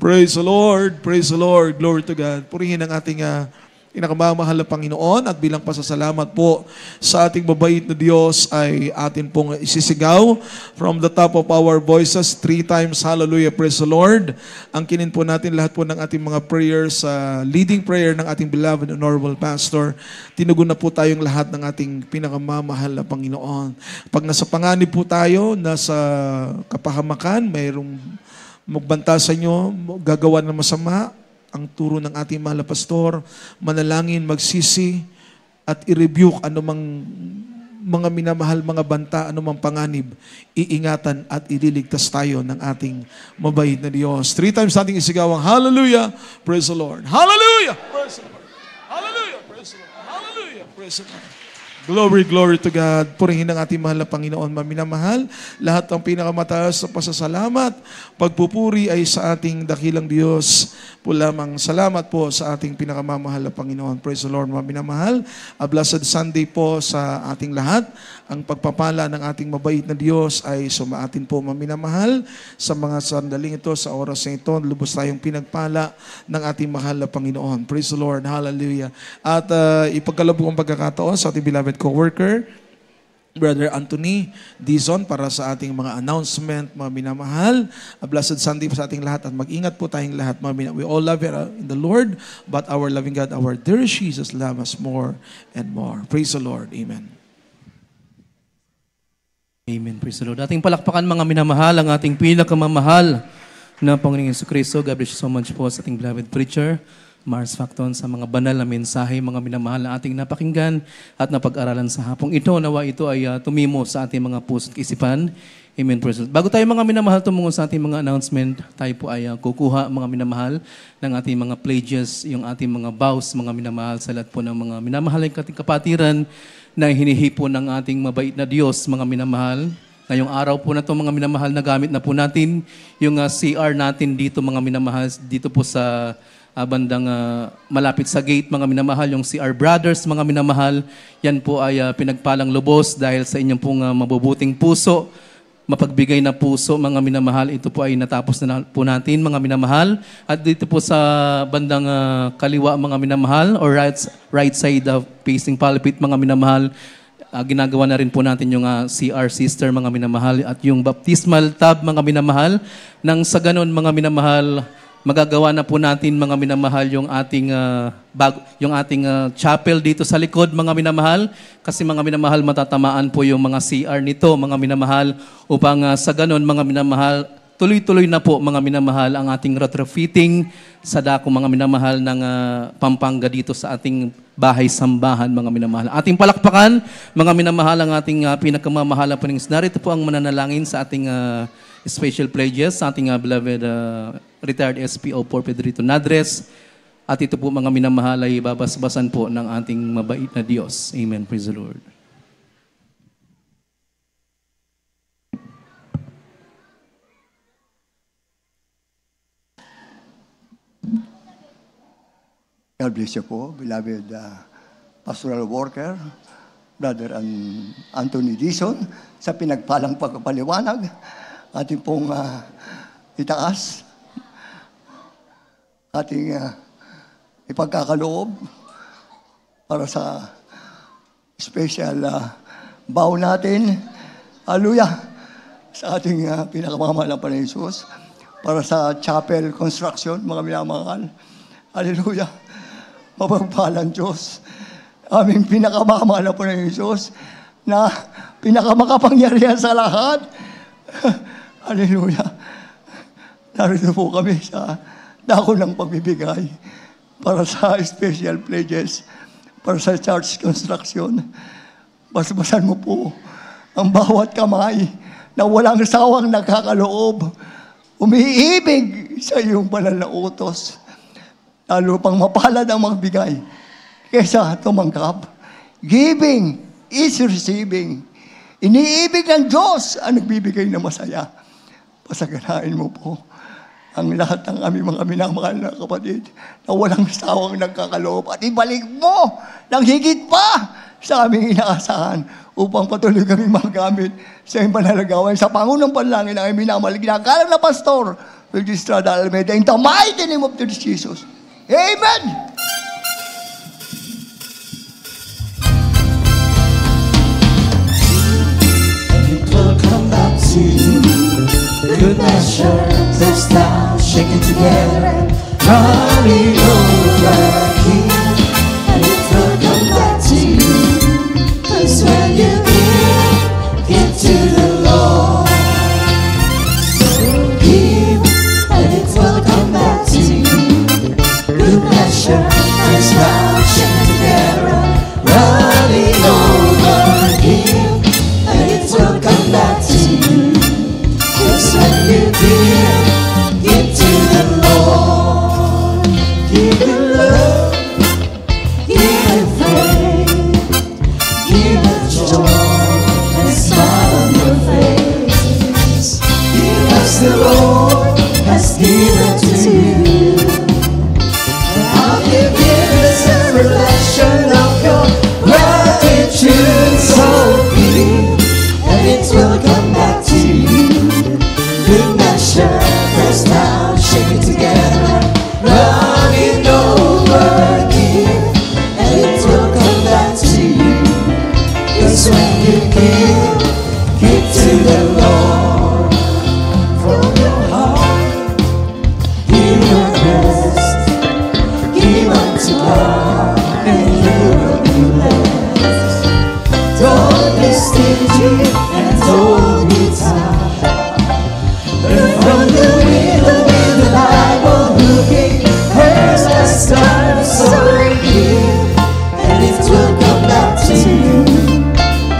Praise the Lord, glory to God. Purihin ang ating Pinakamamahal na Panginoon, at bilang pasasalamat po sa ating mabait na Diyos ay atin pong isisigaw from the top of our voices 3 times, hallelujah, praise the Lord. Angkinin po natin lahat po ng ating mga prayers sa leading prayer ng ating beloved honorable pastor. Tinugon na po tayong lahat ng ating pinakamamahal na Panginoon. Pag nasa panganib po tayo, nasa kapahamakan, mayroong magbanta sa inyo, gagawa ng masama, ang turo ng ating mahal na pastor, manalangin, magsisi, at i-rebuke anumang mga minamahal, mga banta, anumang panganib, iingatan at ililigtas tayo ng ating mabait na Diyos. 3 times nating isigawang, hallelujah, praise the Lord. Hallelujah, praise the Lord. Hallelujah, praise the Lord. Hallelujah, praise the Lord. Glory, glory to God. Purihin ang ating mahal na Panginoon, maminamahal. Lahat ng pinakamataas sa pasasalamat, pagpupuri ay sa ating dakilang Diyos po lamang. Salamat po sa ating pinakamamahal na Panginoon. Praise the Lord, maminamahal. A blessed Sunday po sa ating lahat. Ang pagpapala ng ating mabait na Diyos ay sumaatin po, maminamahal. Sa mga sandaling ito, sa oras na ito, lubos tayong pinagpala ng ating mahal na Panginoon. Praise the Lord, hallelujah. At ipagkaloob kong pagkakataon sa ating beloved co-worker, Brother Anthony Dizon, para sa ating mga announcement, mga minamahal. A blessed Sunday po sa ating lahat, at mag-ingat po tayong lahat. We all love you in the Lord, but our loving God, our dear Jesus, love us more and more. Praise the Lord. Amen. Amen. Praise the Lord. Ating palakpakan mga minamahal, ang ating pinakamamahal na Panginoong Jesucristo. God bless you so much po sa ating beloved preacher, Mars Facton, sa mga banal na mensahe, mga minamahal na ating napakinggan at napag-aralan sa hapong ito. Nawa ito ay tumimo sa ating mga puso at isipan. Amen. Praise the Lord. Bago tayo mga minamahal tumungo sa ating mga announcement, tayo po ay kukuha mga minamahal ng ating mga pledges, yung ating mga vows, mga minamahal, sa lahat po ng mga minamahal ng ating kapatiran na hinihipo ng ating mabait na Diyos, mga minamahal. Ngayong araw po na ito, mga minamahal, na gamit na po natin yung CR natin dito, mga minamahal, dito po sa bandang malapit sa gate, mga minamahal, yung CR Brothers, mga minamahal. Yan po ay pinagpalang lubos dahil sa inyong pong mabubuting puso, mapagbigay na puso, mga minamahal. Ito po ay natapos na po natin, mga minamahal. At dito po sa bandang kaliwa, mga minamahal, or right side of facing pulpit, mga minamahal, ginagawa na rin po natin yung CR Sister, mga minamahal, at yung baptismal tub, mga minamahal. Nang sa ganon, mga minamahal, magagawa na po natin, mga minamahal, yung ating chapel dito sa likod, mga minamahal, kasi mga minamahal, matatamaan po yung mga CR nito, mga minamahal, upang sa ganon, mga minamahal, tuloy-tuloy na po, mga minamahal, ang ating retrofitting sa dako, mga minamahal, ng Pampanga dito sa ating bahay-sambahan, mga minamahal. Ating palakpakan, mga minamahal, ang ating pinakamamahal na paningis. Narito po ang mananalangin sa ating special pledges sa ating beloved retired SPO for Pedrito Nadres. At ito po, mga minamahal, ay babasbasan po ng ating mabait na Diyos. Amen. Praise the Lord. God bless you po, beloved pastoral worker, Brother Anthony Dizon, sa pinagpalang pagpapaliwanag. Ating pong itaas, ating ipagkakaloob para sa special vow natin. Hallelujah! Sa ating pinakamamahal na Panginoon Jesus, para sa chapel construction, mga minamahal. Hallelujah! Mapagpalang Diyos, aming pinakamamahal na Panginoon Jesus, na pinakamakapangyarihan sa lahat. Hallelujah. Narito po kami sa dako ng pagbibigay para sa special pledges, para sa church construction. Basbasan mo po ang bawat kamay na walang sawang nakakaloob, umiibig sa iyong banal na utos. Lalo pang mapalad ang magbigay kaysa tumanggap. Giving is receiving. Iniibig ng Diyos ang nagbibigay na masaya. Pasaganain mo po ang lahat ng aming mga minamahal na kapatid na walang sawang nagkakaloob, at ibalik mo ng higit pa sa aming inaasahan upang patuloy kami magamit sa iyong panalagawan sa Pangunang Panalangin ng aming minamahal ginagalang na Pastor Registrada Almeida, in the mighty name of Jesus. Amen! to you. Good measure, pressed down, shaken together, running over here, and it will come back to you. 'Cause when you give to the Lord, give, and it will come back to you. Good measure, pressed down, shaken together, running over here, and it will come back to you. 'Cause when you give to the Lord, give Him love, give Him faith, give Him joy, and smile on your face. Because the Lord has given to you. How you give is a reflection of your gratitude. So give, and it will come back to you. Good measure, pressed down, shaken together, running over again, and it will come back to you. 'Cause when you give to the Lord from your heart, give your best, give unto God, and you will be blessed. Don't be stingy and don't be tired. Learn from the widow in the Bible who gave hers last time. So give, and it will come back to you.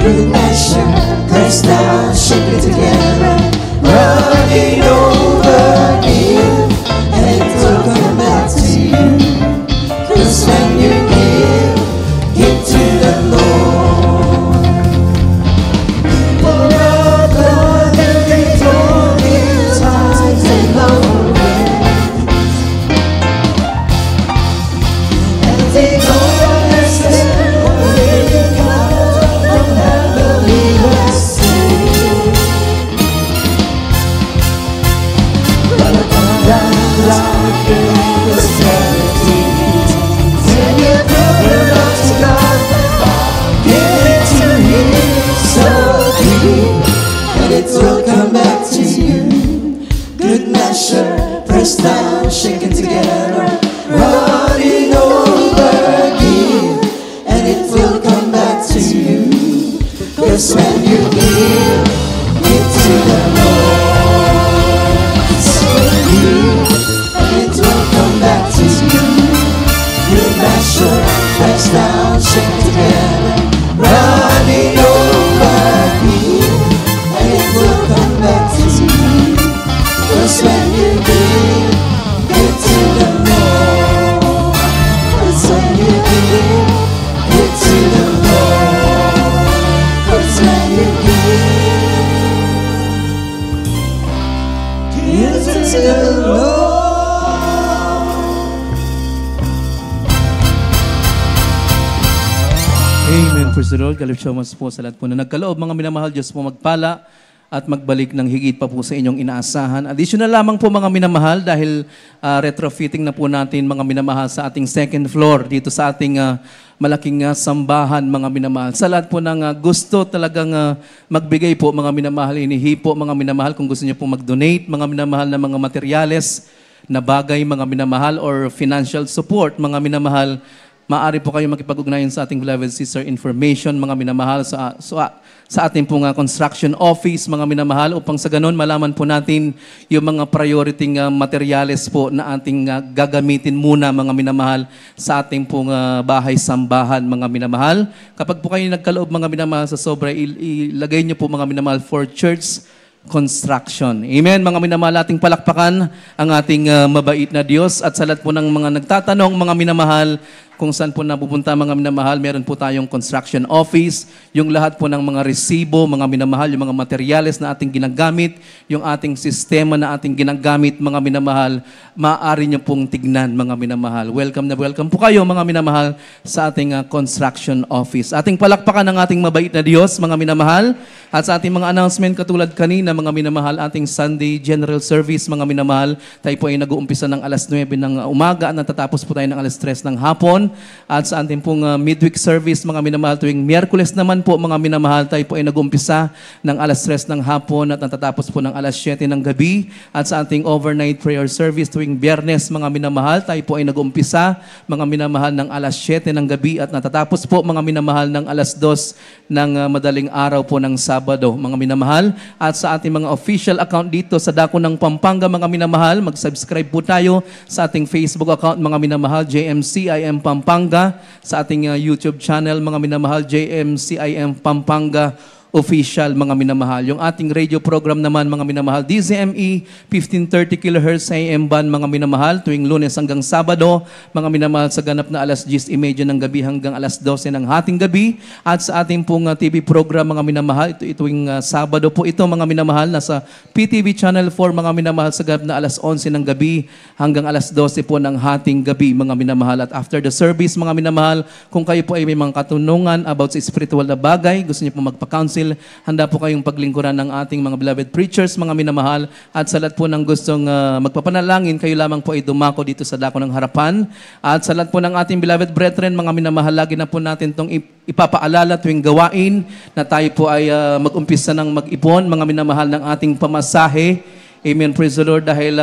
Good measure, pressed down, shaken together, running over again, and it will come back to you. 'Cause when you give to the Lord, for all God and they told you times and over, and they know your blessing will come from heavenly blessing. But upon that life in prosperity, when you give it up to God, give it to Him. So give, and it will come back to you. Good measure, pressed down, shaken together, running over again, and it will come back to you. 'Cause when you give to the Lord, so give, and it will come back to you. Good measure, pressed down, shaken together, running over again, and it will come back to you. 'Cause when you give to the Lord, 'cause when you give to the Lord, 'cause when you give to the Lord. Amen. Praise the Lord. Galatians po sa lahat po na nagkaloob. Mga minamahal, Diyos po magpala at magbalik ng higit pa po sa inyong inaasahan. Additional lamang po mga minamahal dahil retrofitting na po natin mga minamahal sa ating second floor dito sa ating malaking sambahan mga minamahal. Sa lahat po ng gusto talagang magbigay po mga minamahal, inihipo mga minamahal kung gusto niyo po mag-donate mga minamahal na mga materyales na bagay mga minamahal or financial support mga minamahal. Maaari po kayo makipag-ugnayan sa ating beloved sister information, mga minamahal, sa ating pong construction office, mga minamahal, upang sa ganun malaman po natin yung mga priority materyales po na ating gagamitin muna, mga minamahal, sa ating pong bahay-sambahan, mga minamahal. Kapag po kayo nagkaloob, mga minamahal, sa sobra, ilagay niyo po, mga minamahal, for church construction. Amen, mga minamahal, ating palakpakan ang ating mabait na Diyos. At sa lahat po ng mga nagtatanong, mga minamahal, kung saan po napupunta mga minamahal, meron po tayong construction office, yung lahat po ng mga resibo, mga minamahal, yung mga materyales na ating ginagamit, yung ating sistema na ating ginagamit, mga minamahal, maaari nyo pong tignan, mga minamahal. Welcome na welcome po kayo, mga minamahal, sa ating construction office. Ating palakpakan ang ating mabait na Diyos, mga minamahal, at sa ating mga announcement katulad kanina, mga minamahal, ating Sunday General Service, mga minamahal, tayo po ay nag-uumpisa ng alas 9 ng umaga at natatapos po tayo ng alas 3 ng hapon. At sa ating pong midweek service, mga minamahal, tuwing Miyerkules naman po, mga minamahal, tayo po ay nag-umpisa ng alas 3 ng hapon at natatapos po ng alas 7 ng gabi. At sa ating overnight prayer service, tuwing Biyernes, mga minamahal, tayo po ay nag-umpisa, mga minamahal, ng alas 7 ng gabi at natatapos po, mga minamahal, ng alas 2 ng madaling araw po ng Sabado, mga minamahal. At sa ating mga official account dito sa Dako ng Pampanga, mga minamahal, mag-subscribe po tayo sa ating Facebook account, mga minamahal, JMCIM Pampanga, sa ating YouTube channel, mga minamahal, JMCIM Pampanga Official, mga minamahal. Yung ating radio program naman, mga minamahal, DZME 1530 kHz AM band, mga minamahal, tuwing Lunes hanggang Sabado, mga minamahal, sa ganap na alas 10:30 ng gabi hanggang alas 12 ng hating gabi. At sa ating pong TV program, mga minamahal, tuwing Sabado po ito, mga minamahal, nasa PTV Channel 4, mga minamahal, sa ganap na alas 11 ng gabi hanggang alas 12 po ng hating gabi, mga minamahal. At after the service, mga minamahal, kung kayo po ay may mga katanungan about sa spiritual na bagay, gusto niyo po magpa-counsel, handa po kayong paglingkuran ng ating mga beloved preachers, mga minamahal. At sa lahat po ng gustong magpapanalangin, kayo lamang po ay dumako dito sa Dako ng Harapan. At sa lahat po ng ating beloved brethren, mga minamahal, lagi na po natin itong ipapaalala tuwing gawain na tayo po ay mag-umpisa ng mag-ipon, mga minamahal, ng ating pamasahe. Amen, praise the Lord, dahil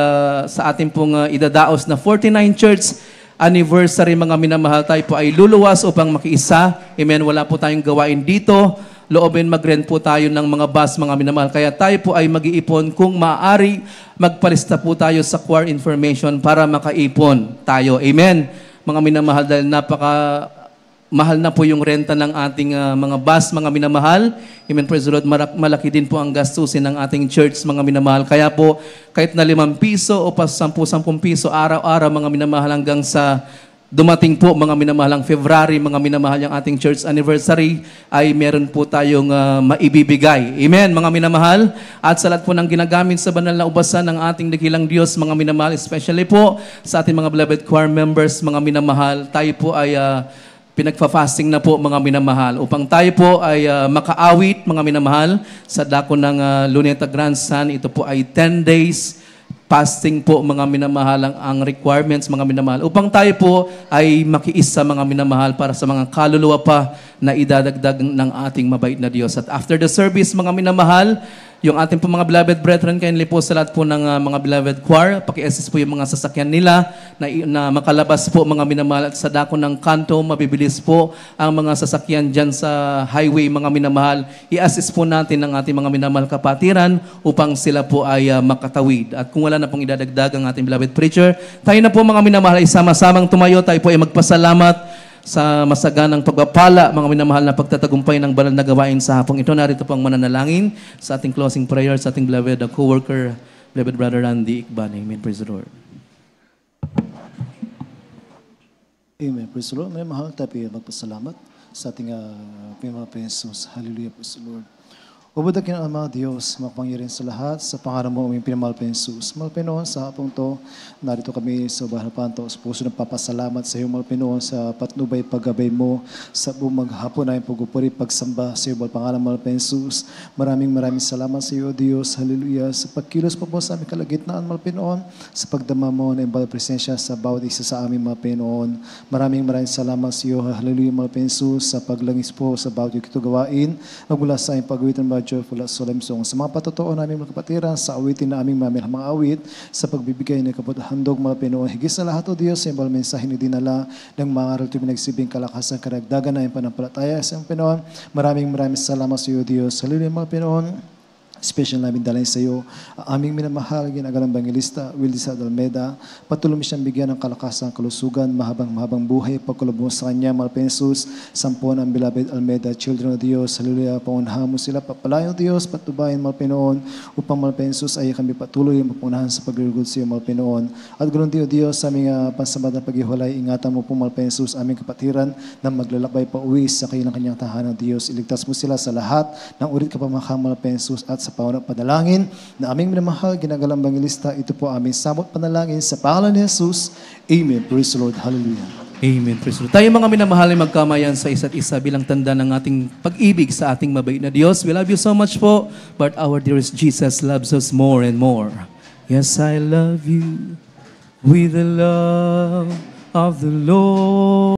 sa ating pong idadaos na 49 Church Anniversary, mga minamahal, tayo po ay luluwas upang makiisa. Amen, wala po tayong gawain dito. Loobin mag-rent po tayo ng mga bus, mga minamahal. Kaya tayo po ay mag-iipon. Kung maaari, magpalista po tayo sa choir information para makaipon tayo. Amen. Mga minamahal, dahil mahal na po yung renta ng ating mga bus, mga minamahal. Amen, praise the Lord. Malaki din po ang gastusin ng ating church, mga minamahal. Kaya po, kahit na 5 piso o pa 10 piso, araw-araw, mga minamahal, hanggang sa dumating po, mga minamahalang February, mga minamahal, yung ating church anniversary, ay meron po tayong maibibigay. Amen, mga minamahal. At sa lahat po ng ginagamit sa banal na ubasan ng ating dakilang Diyos, mga minamahal, especially po sa ating mga beloved choir members, mga minamahal, tayo po ay pinagfa-fasting na po, mga minamahal, upang tayo po ay makaawit, mga minamahal, sa Dako ng Luneta Grandstand. Ito po ay 10 days fasting po, mga minamahal, ang requirements, mga minamahal, upang tayo po ay makiisa, mga minamahal, para sa mga kaluluwa pa na idadagdag ng ating mabait na Diyos. At after the service, mga minamahal, yung ating po mga beloved brethren, kindly po sa lahat po ng mga beloved choir, paki-assist po yung mga sasakyan nila na makalabas po, mga minamahal. At sa Dako ng Kanto, mabibilis po ang mga sasakyan dyan sa highway, mga minamahal. I-assist po natin ang ating mga minamahal kapatiran upang sila po ay makatawid. At kung wala na pong idadagdag ang ating beloved preacher, tayo na po, mga minamahal, ay sama-samang tumayo. Tayo po ay magpasalamat sa masaganang pagpapala, mga minamahal, na pagtatagumpay ng banal na gawain sa hapong ito. Narito po ang mananalangin sa ating closing prayer sa ating beloved co-worker, beloved brother Randy Ikban. Amen. Praise the Lord. Amen. Praise the Lord. May mahal tayo magpasalamat sa ating Panginoon Jesus. Hallelujah. Praise the Lord. Ubudakin ang mga Diyos, makapangyarihan sa lahat, sa pangalan mo, aming pinamahal pa Jesus. Mahal Pinoon, sa hapong to, narito kami sa harapan to, sa puso ng papasalamat sa iyo, mahal Pinoon, sa patnubay paggabay mo, sa buong maghapon na yung pagupuri, pagsamba sa iyo, mahal pangalan, mahal pa Jesus. Maraming salamat sa iyo, Diyos. Hallelujah. Sa pagkilos po po sa aming kalagitnaan, mahal Pinoon, sa pagdama mo na imbal presensya sa bawat isa sa aming, mahal Pinoon. Maraming salamat sa iyo, hallelujah, mahal pa Jesus, sa paglangis po sa bawat ito gawain, magmula sa aming pag-awitan, joyful at solemn song. Sa mga patotoo namin mga kapatiran, sa awitin na aming mga awit, sa pagbibigay ng kapathandog, mga Pinoon. Higit sa lahat, O Diyos, sa ibang mensahe ni dinala ng mga aral ito nagsibing kalakasan, karagdagan na yung panampalataya sa Pinoon. Maraming salamat sa iyo, Diyos. Hallelujah, mga Pinoon. Special namin dalhin sa iyo, aming minamahal, ginagalang Bangelista, Wildisa Almeida, patuloy siyang bigyan ng kalakasan, kalusugan, mahabang buhay, pagkulog mo sa kanya, Malpensus, sampon ang beloved Almeida, children of Diyos, hallelujah, pangunahan mo sila, papalayo Diyos, patubayan, Malpinoon, upang Malpensus ay kami patuloy mapunahan sa paglilugod sa iyo, Malpinoon. At ganoon din, Diyos, sa aming pansamad na paghiwalay, ingatan mo po, Malpensus, aming kapatiran, na maglalakbay pa uwi sa kanyang tahanan, Diyos. Iligtas mo sila sa lahat ng urit kapamakhang, Malpensus, at sa paunang panalangin na aming minamahal, ginagalang Bangelista, ito po aming samot panalangin sa pangalan ni Jesus. Amen. Praise the Lord. Hallelujah. Amen. Praise the Lord. Tayo mga minamahal ay magkamayan sa isa't isa bilang tanda ng ating pag-ibig sa ating mabait na Diyos. We love you so much po, but our dearest Jesus loves us more and more. Yes, I love you with the love of the Lord.